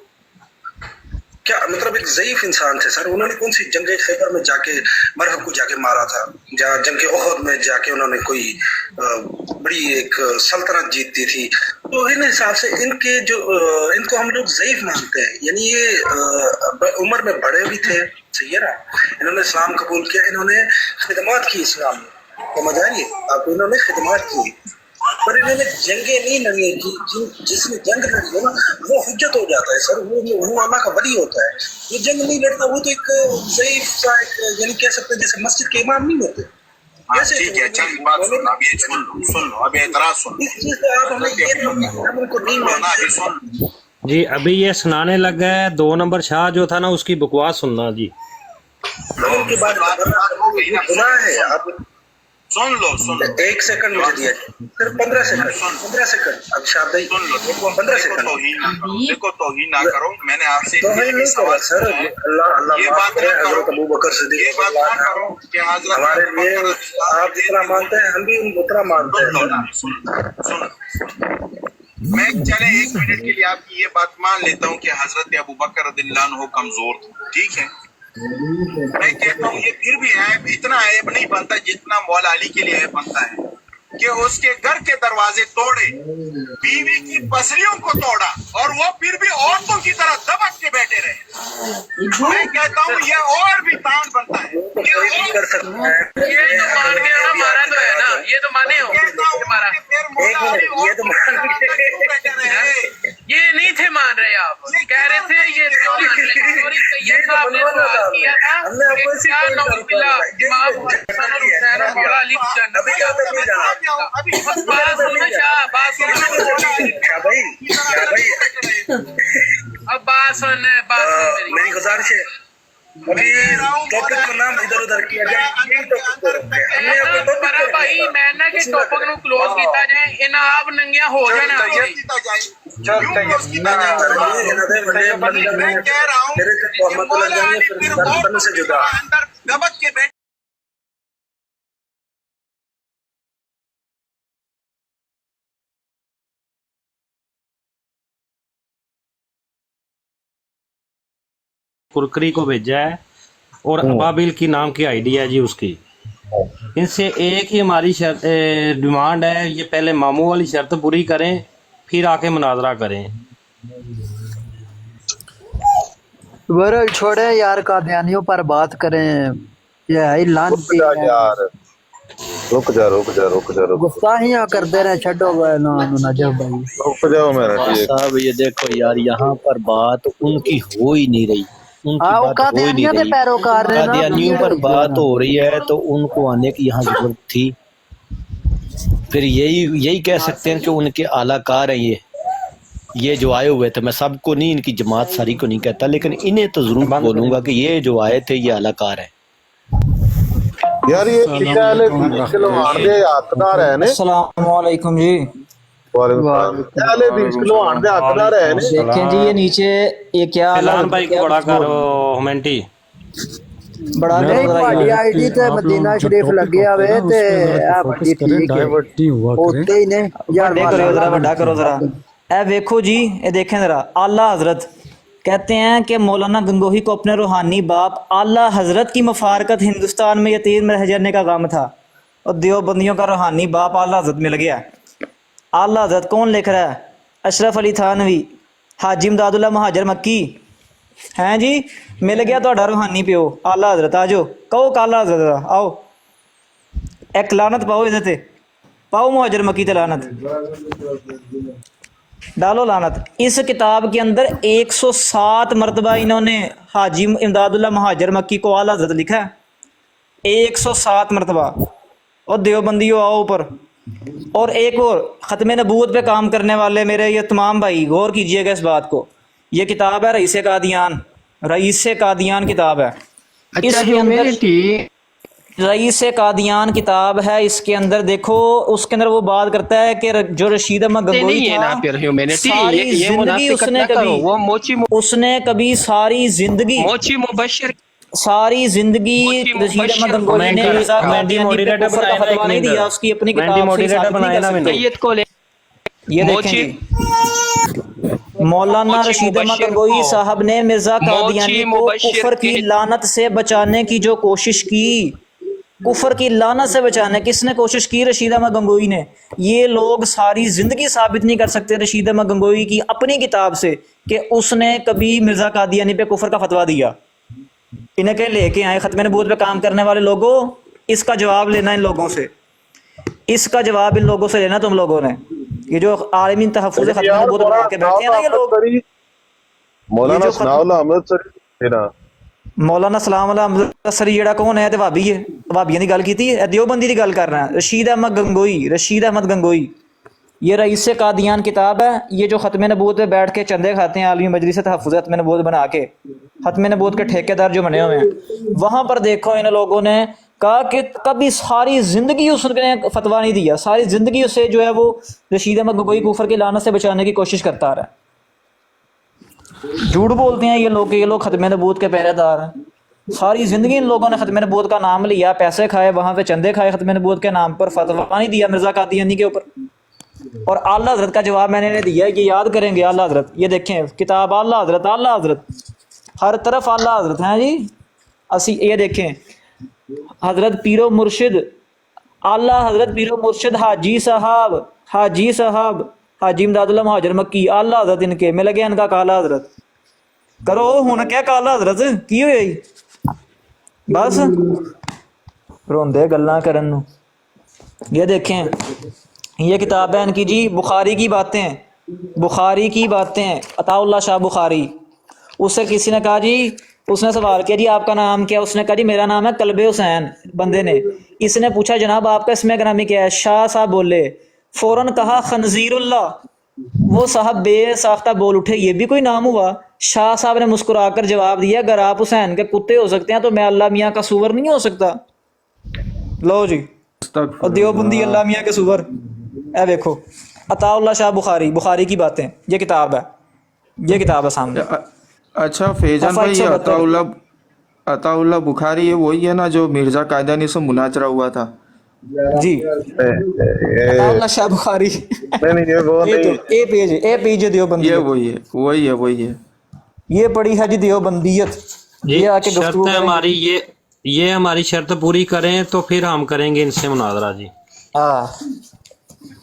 کیا مطلب ایک ضعیف انسان تھے سر انہوں نے کون سی جنگ خیبر میں جا کے مرحب کو جا کے مارا تھا جہاں جنگ احد میں جا کے انہوں نے کوئی بڑی ایک سلطنت جیتی تھی تو ان حساب سے ان کے جو ان کو ہم لوگ ضعیف مانتے ہیں یعنی یہ عمر میں بڑے بھی تھے صحیح ہے نا انہوں نے اسلام قبول کیا انہوں نے خدمات کی اسلام میں سمجھ آئیے آپ انہوں نے خدمات کی پر انہوں نے جنگیں نہیں لڑی جس نے جنگ لڑی ہے نا وہ حجت ہو جاتا ہے سر وہ اللہ کا ولی ہوتا ہے جو جنگ نہیں لڑتا وہ تو ایک ضعیف سا ایک یعنی کہہ سکتے ہیں جیسے مسجد کے امام نہیں ہوتے ٹھیک ہے چل بات سن اب یہ سن لو اب اعتراض سن اس چیز پہ آپ ہمیں یہ ہم ان کو نہیں مانتے جی ابھی یہ سنانے لگ گئے 2 نمبر شاہ جو تھا نا اس کی بکواس سننا جی ان کے بعد گناہ ہے آپ سن لو ایک سیکنڈ مجھے دیا صرف 15 سیکنڈ اب شاہ بھائی 15 سیکنڈ دیکھو توہین نہ کرو میں نے آپ سے توہین نہیں سوال سر اللہ یہ بات ہے حضرت ابو بکر صدیق یہ بات نہ کرو کہ حضرت ہمارے لیے آپ جتنا مانتے ہیں ہم بھی ان اتنا مانتے ہیں میں چلے 1 منٹ کے لیے آپ کی یہ بات مان لیتا ہوں کہ حضرت ابو بکر رضی اللہ عنہ کمزور تھے ٹھیک ہے میں کہتا ہوں یہ پھر بھی عیب اتنا عیب نہیں بنتا جتنا مولا علی کے لیے عیب بنتا ہے کہ اس کے گھر کے دروازے توڑے بیوی کی پسلیوں کو توڑا اور وہ پھر بھی عورتوں کی طرح دبک کے بیٹھے رہے میں کہتا ہوں یہ اور بھی تان بنتا ہے یہ کر سکتا ہے یہ تو مان گیا ہمارا تو ہے نا یہ تو مانے ہو یہ نہیں تھے مان رہے آپ کہہ رہے تھے یہ صاحب نے سوال کیا تھا کہ کیا نوز باللہ امام حسن اور حسین اور مولا علی کی جنت اب بات سن میری گزارش ہے ابھی ٹاپک کو نام ادھر ادھر کیا جائے بھائی میں نہ کہ ٹاپک نو کلوز کیتا جائے ان آپ ننگیاں ہو جانا میں کہہ رہا ہوں دبک کے بیٹھ کرکری کو بھیجا ہے اور ابابیل کی نام کی آئی ڈی ہے جی اس کی ان سے ایک ہی ہماری شرط ڈیمانڈ ہے یہ پہلے ماموں والی شرط پوری کریں پھر آ کے مناظرہ کریں بہرحال چھوڑیں یار قادیانیوں پر بات کریں یہ ہے لانتی یار رک جا گستاخیاں کرتے رہے چھڈو نجب بھائی رک جاؤ میرا صاحب یہ دیکھو یار یہاں پر بات ان کی ہو ہی نہیں رہی ان کی بات ہو ہی نہیں رہی قادیانیوں پر بات ہو رہی ہے تو ان کو آنے کی یہاں ضرورت تھی پھر یہی کہہ سکتے ہیں کہ ان کے اعلیٰ کار ہیں یہ یہ جو آئے ہوئے تھے، میں سب کو نہیں، ان کی جماعت ساری کو نہیں کہتا، لیکن انہیں تو ضرور بولوں گا کہ یہ جو آئے تھے یہ اعلی کار ہیں. یار یہ اہل حدیث کلوان دے حقدار ہیں نے. السلام علیکم جی. اہل حدیث کلوان دے حقدار ہیں نے. دیکھیں جی یہ نیچے یہ کیا فلان بھائی کو بڑا کرو ہمنٹی بڑا نہیں تہاڈی آئی ڈی تے مدینہ شریف لگیا ہوئے تے اے بڑی ٹھیک ہے اوتے ہی نے یار کرو ذرا بڑا کرو ذرا. اے دیکھو جی یہ دیکھیں ذرا اعلیٰ حضرت کہتے ہیں کہ مولانا گنگوہی کو اپنے روحانی باپ اعلیٰ حضرت کی مفارقت ہندوستان میں یتیم رہ جانے کا غم تھا، اور دیوبندیوں کا روحانی باپ اعلیٰ حضرت مل گیا. اعلیٰ حضرت کون لکھ رہا ہے؟ اشرف علی تھانوی، حاجی امداد اللہ مہاجر مکی ہیں جی. مل گیا تہاڈا روحانی پیو اعلیٰ حضرت. آ جاؤ کہو کہ اعلیٰ حضرت آؤ ایک لعنت پاؤ ادھر تے، پاؤ مہاجر مکی تے لعنت ڈالو لعنت. اس کتاب کے اندر 107 مرتبہ انہوں نے حاجی امداد اللہ مہاجر مکی کو اعلیٰ حضرت لکھا ہے 107 مرتبہ. اور دیوبندیوں آؤ اوپر. اور ایک اور ختم نبوت پہ کام کرنے والے میرے یہ تمام بھائی غور کیجئے گا اس بات کو. یہ کتاب ہے رئیس قادیان، رئیس قادیان کتاب ہے. اس کے اندر رئیس قادیان کتاب ہے. اس کے اندر دیکھو اس کے اندر وہ بات کرتا ہے کہ جو رشید احمد گنگوئی تھا ساری زندگی اس نے کبھی ساری زندگی ساری زندگی رشید احمد گنگوئی نے مرزا قادیانی پہ کفر کا فتویٰ نہیں دیا. اس کی اپنی کتاب سے ثابت نہیں کر سکتے. یہ دیکھیں جی مولانا رشید احمد گنگوئی صاحب نے مرزا قادیانی کو کفر کی لعنت سے بچانے کی جو کوشش کی، کفر کی لعنت سے بچانے کس نے کوشش کی؟ رشید احمد گنگوئی نے. یہ لوگ ساری زندگی ثابت نہیں کر سکتے رشید احمد گنگوئی کی اپنی کتاب سے کہ اس نے کبھی مرزا قادیانی پہ کفر کا فتویٰ دیا. انہیں کہیں لے کے آئے ختم نبوت پہ کام کرنے والے لوگوں، اس کا جواب لینا ان لوگوں سے، اس کا جواب ان لوگوں سے لینا تم لوگوں نے. یہ جو عالمین تحفظ ختم نبوت بنا کے بیٹھے ہیں نا یہ لوگ، مولانا ثناء اللہ احمد سری مولانا سلام اللہ احمد سری جڑا کون ہے تے بھابی ہے، بھابیاں دی گل کیتی ہے، دیوبندی دی گل کر رہا ہے. رشید احمد گنگوئی، رشید احمد گنگوئی یہ رئیس قادیان کتاب ہے. یہ جو ختم نبوت پہ بیٹھ کے چندے کھاتے ہیں عالمی مجلس تحفظ ختم نبوت بنا کے، ختم نبوت کے ٹھیکیدار جو بنے ہوئے ہیں، وہاں پر دیکھو ان لوگوں نے کہا کہ کبھی ساری زندگی اس نے فتویٰ نہیں دیا، ساری زندگی اسے جو ہے وہ رشید احمد گنگوئی کفر کی لعنت سے بچانے کی کوشش کرتا رہا. جھوٹ بولتے ہیں یہ لوگ ختم نبوت کے پہرے دار ہیں. ساری زندگی ان لوگوں نے ختم نبوت کا نام لیا، پیسے کھائے، وہاں پہ چندے کھائے، ختم نبوت کے نام پر فتویٰ نہیں دیا مرزا قادیانی کے اوپر. اور اعلیٰ حضرت کا جواب میں نے دیا، یہ یاد کریں گے. اعلیٰ حضرت یہ دیکھیں کتاب اعلیٰ حضرت، اعلیٰ حضرت ہر طرف اعلیٰ حضرت ہیں جی. یہ دیکھیں حضرت پیر و مرشد اعلیٰ حضرت پیر و مرشد حاجی صاحب حاجی امداد اللہ مہاجر مکی اعلیٰ حضرت ان کے مل گیا ان کا کالا حضرت. کرو ہن کیا کالا حضرت کی ہوئی بس روندے گلاں کرن نو. یہ دیکھیں یہ کتاب ہے ان کی جی، بخاری کی باتیں، بخاری کی باتیں، عطا اللہ شاہ بخاری. اس سے کسی نے کہا جی، اس نے سوال کیا جی آپ کا نام کیا؟ اس نے کہا جی میرا نام ہے کلب حسین. بندے نے اس نے پوچھا جناب آپ کا اسم گرامی کیا ہے؟ شاہ صاحب بولے، فوراً کہا خنزیر اللہ. وہ صاحب بے ساختہ بول اٹھے یہ بھی کوئی نام ہوا؟ شاہ صاحب نے مسکرا کر جواب دیا اگر آپ حسین کے کتے ہو سکتے ہیں تو میں اللہ میاں کا سور نہیں ہو سکتا. لو جی اور دیوبندی اللہ میاں کے سور. اے دیکھو عطا اللہ شاہ بخاری، بخاری کی باتیں، یہ کتاب ہے، یہ کتاب ہے سامنے. اچھا فیضان بھائی یہ عطا اللہ بخاری یہ وہی ہے نا جو مرزا قادیانی سے مناظرہ ہوا تھا؟ جی عطا اللہ شاہ بخاری اے پیج دیوبندی، وہی ہے یہ پڑی ہے جی دیوبندیت. یہ آ کے شرط ہے ہماری، یہ ہماری شرط پوری کریں تو پھر ہم کریں گے ان سے مناظرہ جی.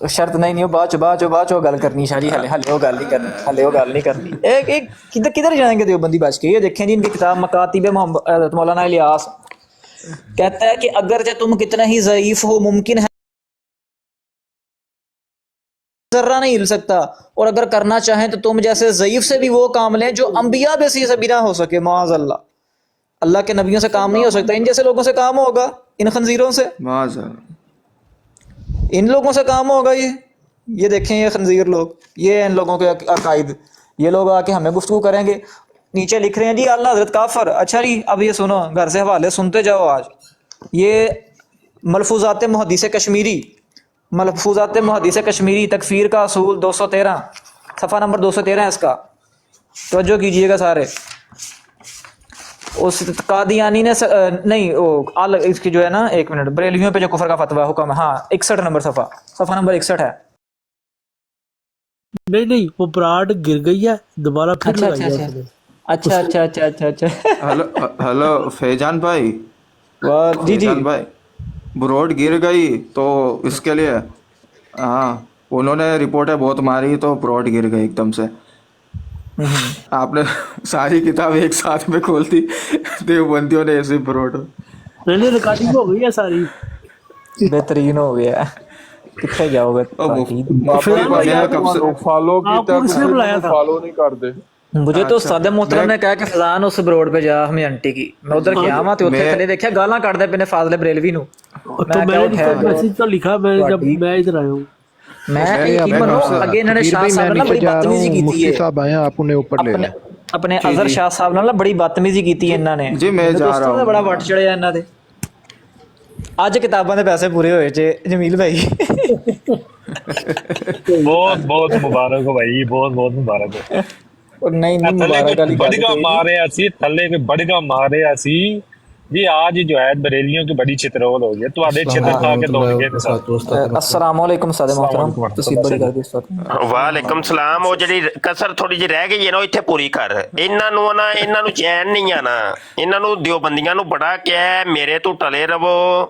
شرط نہیں بعد چو گل کرنی شاہ جی، ہلے وہ گل نہیں کرنی. ایک کدھر جائیں گے دیوبندی بچ کے؟ یہ دیکھیں جی ان کی کتاب مکاتب محمد مولانا الیاس کہتا ہے کہ اگرچہ تم کتنا ہی ضعیف ہو ممکن ہے ذرہ نہیں ہل سکتا، اور اگر کرنا چاہیں تو تم جیسے ضعیف سے بھی وہ کام لیں جو انبیاء بیسی سے بھی نہ ہو سکے. معاذ اللہ، اللہ کے نبیوں سے کام نہیں ہو سکتا، ان جیسے لوگوں سے کام ہوگا، ان خنزیروں سے، معاذ اللہ ان لوگوں سے کام ہوگا. یہ یہ دیکھیں یہ خنزیر لوگ، یہ ان لوگوں کے عقائد، یہ لوگ آ کے ہمیں گفتگو کریں گے، نیچے لکھ رہے ہیں جی اللہ حضرت کافر۔ اچھا جی اب یہ سنو، گھر سے حوالے سنتے جاؤ آج۔ یہ ملفوظات محدث کشمیری، ملفوظات محدث کشمیری تکفیر کا اصول 213، صفحہ نمبر 213 ہے اس کا، توجہ کیجئے گا سارے۔ اس قادیانی نے نہیں وہ اس کی جو ہے نا، ایک منٹ، بریلویوں پہ جو کفر کا فتویٰ حکم ہے، ہاں 61 نمبر صفحہ نمبر 61 ہے۔ نہیں وہ براڈ گر گئی ہے، دوبارہ پھر اچھا لگائی اچھا ہے اس نے۔ اچھا اچھا اچھا اچھا اچھا ہلو فیضان بھائی، جی جی فیضان بھائی، بروڈ گر گئی تو اس کے لیے ہاں انہوں نے رپورٹیں بہت ماری تو بروڈ گر گئی ایک دم سے۔ آپ نے ساری کتاب ایک ساتھ میں کھول دی، دیوبندیوں نے ایسے بروڈ نہیں ریکارڈنگ ہو گئی ہے ساری، بہترین ہو گیا۔ کتنے جاؤ گے؟ فالو کیتا فالو نہیں کرتے۔ مجھے تو استاد محترم نے کہا کہ فضان اس بروڈ پہ جا ہمیں انٹی کی، میں ادھر گیا ہاں تے اوتھے تھلے دیکھیا گالاں کڈدے پے نے فاضل بریلوی نو، تو میں نے میسج تو لکھا میں جب میں ادھر آیا ہوں، میں یقین منو اگے انہوں نے شاہ صاحب نے بڑی بدتمیزی کیتی ہے، صاحب آئے آپ انہیں اوپر لے لیں۔ اپنے اظہر شاہ صاحب نال بڑی بدتمیزی کیتی ہے انہوں نے جی میں جا رہا ہوں، بڑا وٹ چڑھیا انہاں دے۔ اج کتاباں دے پیسے پورے ہوئے جے جمیل بھائی، بہت بہت مبارک ہو بھائی، بہت بہت مبارک ہو۔ نہیں نہیں مبارک والی بڑگا مارے اسی تھلے کے بڑگا مارے اسی جی، آج جو ہے بریلیوں کی بڑی چترول ہو گئی تو آدھے چتر کھا کے دوڑ گئے۔ السلام علیکم استاد محترم، تسی بڑی کر دی استاد۔ وعلیکم السلام۔ وہ جڑی کسر تھوڑی جی رہ گئی ہے نا اتنے پوری کر، انہاں نو چین نہیں آنا، انہاں نو دیوبندیاں نو بڑا کیا ہے میرے تو ٹلے رہو۔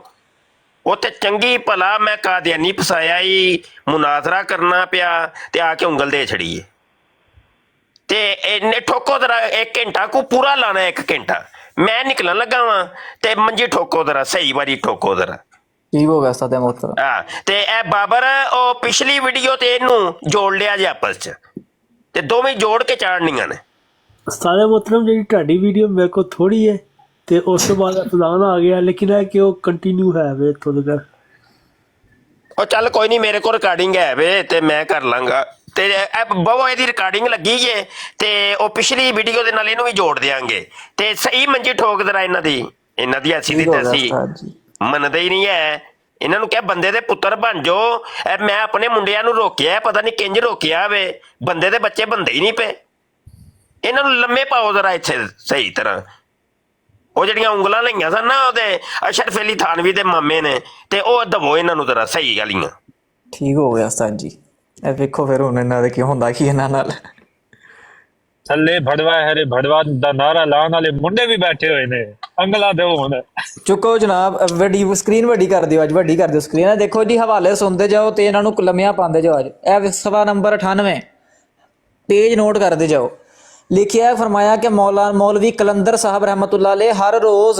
وہ تے چنگی بھلا میں قادیانی پسایا ہی مناظرہ کرنا پیا تے آ کے انگل دے چھڑی ہے تے ٹھوکو ذرا، ایک گھنٹہ کو پورا لانا، ایک گھنٹہ میں نکلن لگا وا تے منجی ٹھوکو ذرا، صحیح باری ٹھوکو ذرا۔ ٹھیک ہو گیا استاد محترم۔ ہاں تے اے بابر او پچھلی ویڈیو تے اینوں جوڑ لیا جے آپس چ تے دوویں جوڑ کے چاڑنیاں نے۔ استاد محترم جی تہاڈی ویڈیو میرے کو تھوڑی ہے تے اس تو بعد فضان آ گیا، لیکن ہے کہ وہ کنٹینیو ہے وے تو تک۔ او چل کوئی نہیں، میرے کو ریکارڈنگ ہے وے تے میں کر لاں گا تے بہو یہ ریکارڈنگ لگی ہے تے او پچھلی ویڈیو دے نال اینوں بھی جوڑ دیاں گے تے صحیح منجی ٹھوک ذرا انہاں دی ایسی دی تیسی منتے ہی نہیں ہے۔ انہاں نوں کہ بندے دے پتر بن جو، میں اپنے منڈیاں نوں روکیا، پتہ نہیں کنج روکیا وے، بندے دے بچے بندے ہی نہیں پے۔ انہاں نوں لمے پاؤ ذرا اتھے صحیح طرح۔ وہ جڑیاں انگلاں لئیاں سن نا دے اشرف علی تھانوی دے مامے نے تے او دبو انہاں نوں ذرا صحیح گالیاں۔ ٹھیک ہو گیا استاد جی۔ اے ویکھو پھر ہن انہاں دے کی ہوندا کی انہاں نال۔ تھلے بھڑوا ہے بھڑوا دا نعرہ لان والے منڈے بھی بیٹھے ہوئے نے، انگلا دے ہون۔ چکو جناب، وڈی سکرین وڈی کر دیو، اج وڈی کر دیو سکرین۔ دیکھو جی حوالے سنتے جاؤ تے انہاں نوں لمیاں پاندے جاؤ۔ اج اے صفحہ نمبر 98 پیج نوٹ کرتے جاؤ۔ لکھیا ہے، فرمایا کہ مولوی قلندر صاحب رحمۃ اللہ علیہ ہر روز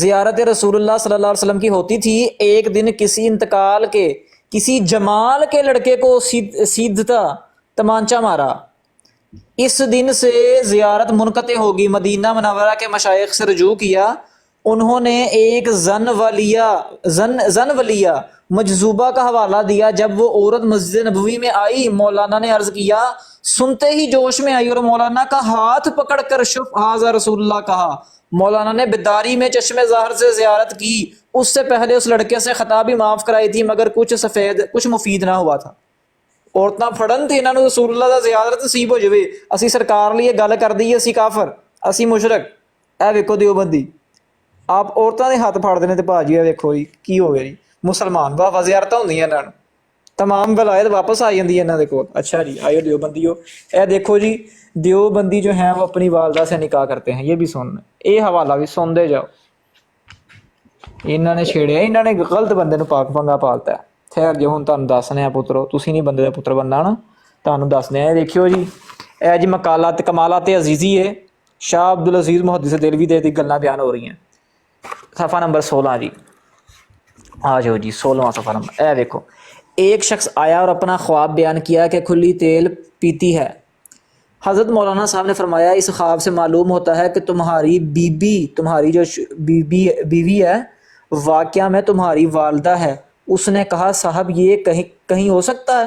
زیارت رسول اللہ صلی اللہ علیہ وسلم کی ہوتی تھی۔ ایک دن کسی انتقال کے کسی جمال کے لڑکے کو سیدھتا تمانچہ مارا، اس دن سے زیارت منقطع ہوگی۔ مدینہ منورہ کے مشائخ سے رجوع کیا، انہوں نے ایک زن ولیہ مجذوبہ کا حوالہ دیا۔ جب وہ عورت مسجد نبوی میں آئی، مولانا نے عرض کیا، سنتے ہی جوش میں آئی اور مولانا کا ہاتھ پکڑ کر شف حاضر رسول اللہ کہا۔ مولانا نے بیداری میں چشم ظاہر سے زیارت کی، اس سے پہلے اس لڑکے سے خطا بھی معاف کرائی تھی، مگر کچھ مفید نہ ہوا تھا۔ عورتاں پھڑن تے انہاں نوں رسول اللہ دا زیارت نصیب ہو جاوے، اسی سرکار لیے گل کر دئیے اسی کافر، اسی مشرک۔ اے ویکھو دیوبندی، آپ عورتاں دے ہاتھ پھاڑ دینے تے بھاجی، اے ویکھو جی کی ہو گیا جی۔ مسلمان بابا زیارتاں ہوندیاں انہاں نوں، تمام ولایت واپس آ جاندی ہے انہاں دے کول۔ اچھا جی آئیو دیوبندیو، اے دیکھو جی دیوبندی جو ہیں وہ اپنی والدہ سے نکاح کرتے ہیں، یہ بھی سننا، اے حوالہ بھی سن دے جاؤ۔ انہاں نے چھیڑیا، انہاں نے غلط بندے نوں پاک پنگا پالتا ہے۔ خیر جو ہن تانوں دسنے پترو، تسی نہیں بندے دا پتر بننا نا، تانوں دسنے۔ اے دیکھیو جی، اے جی مقالات کمالات عزیزی ہے، شاہ عبدالعزیز محدث دہلوی دے دی گلاں بیان ہو رہی ہیں۔ صفحہ نمبر 16 جی، آ جاؤ جی 16واں صفحہ نمبر۔ اے دیکھو، ایک شخص آیا اور اپنا خواب بیان کیا کہ کھلی تیل پیتی ہے۔ حضرت مولانا صاحب نے فرمایا، اس خواب سے معلوم ہوتا ہے کہ تمہاری تمہاری جو بیوی ہے واقعہ میں تمہاری والدہ ہے۔ اس نے کہا، صاحب یہ کہیں ہو سکتا ہے؟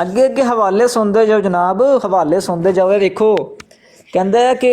ਅੱਗੇ ਅੱਗੇ ਹਵਾਲੇ ਸੁਣਦੇ ਜਾਓ ਜਨਾਬ, ਹਵਾਲੇ ਸੁਣਦੇ ਜਾਓ। ਇਹ ਦੇਖੋ ਕਹਿੰਦਾ ਹੈ ਕਿ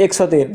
103,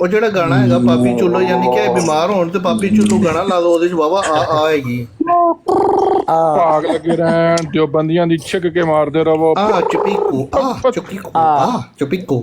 ਉਹ ਜਿਹੜਾ ਗਾਣਾ ਹੈਗਾ ਪਾਪੀ ਚੁੱਲੋ, ਯਾਨੀ ਕਿ ਬਿਮਾਰ ਹੋਣ ਤੇ ਪਾਪੀ ਚੁੱਲੋ ਗਾਣਾ ਲਾ ਦੋ, ਉਹਦੇ ਚ ਵਾਵਾ ਆ ਆਏਗੀ। ਭਾਗ ਲੱਗੇ ਰਹਿਣ ਜੋ ਬੰਦੀਆਂ ਦੀ ਛਿੱਕ ਕੇ ਮਾਰਦੇ ਰਹੋ। ਚੁਪੀਕੋ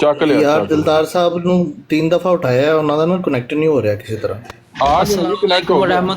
ਚੱਕ ਲਿਆ ਯਾਰ ਦਿਲਦਾਰ ਸਾਹਿਬ ਨੂੰ 3 ਦਫਾ ਉਠਾਇਆ, ਉਹਨਾਂ ਦਾ ਨਾ ਕਨੈਕਟ ਨਹੀਂ ਹੋ ਰਿਹਾ ਕਿਸੇ ਤਰ੍ਹਾਂ। ਆ ਨਹੀਂ ਕਨੈਕਟ ਹੋ ਰਿਹਾ।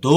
2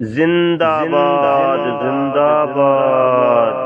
زندہ باد زندہ باد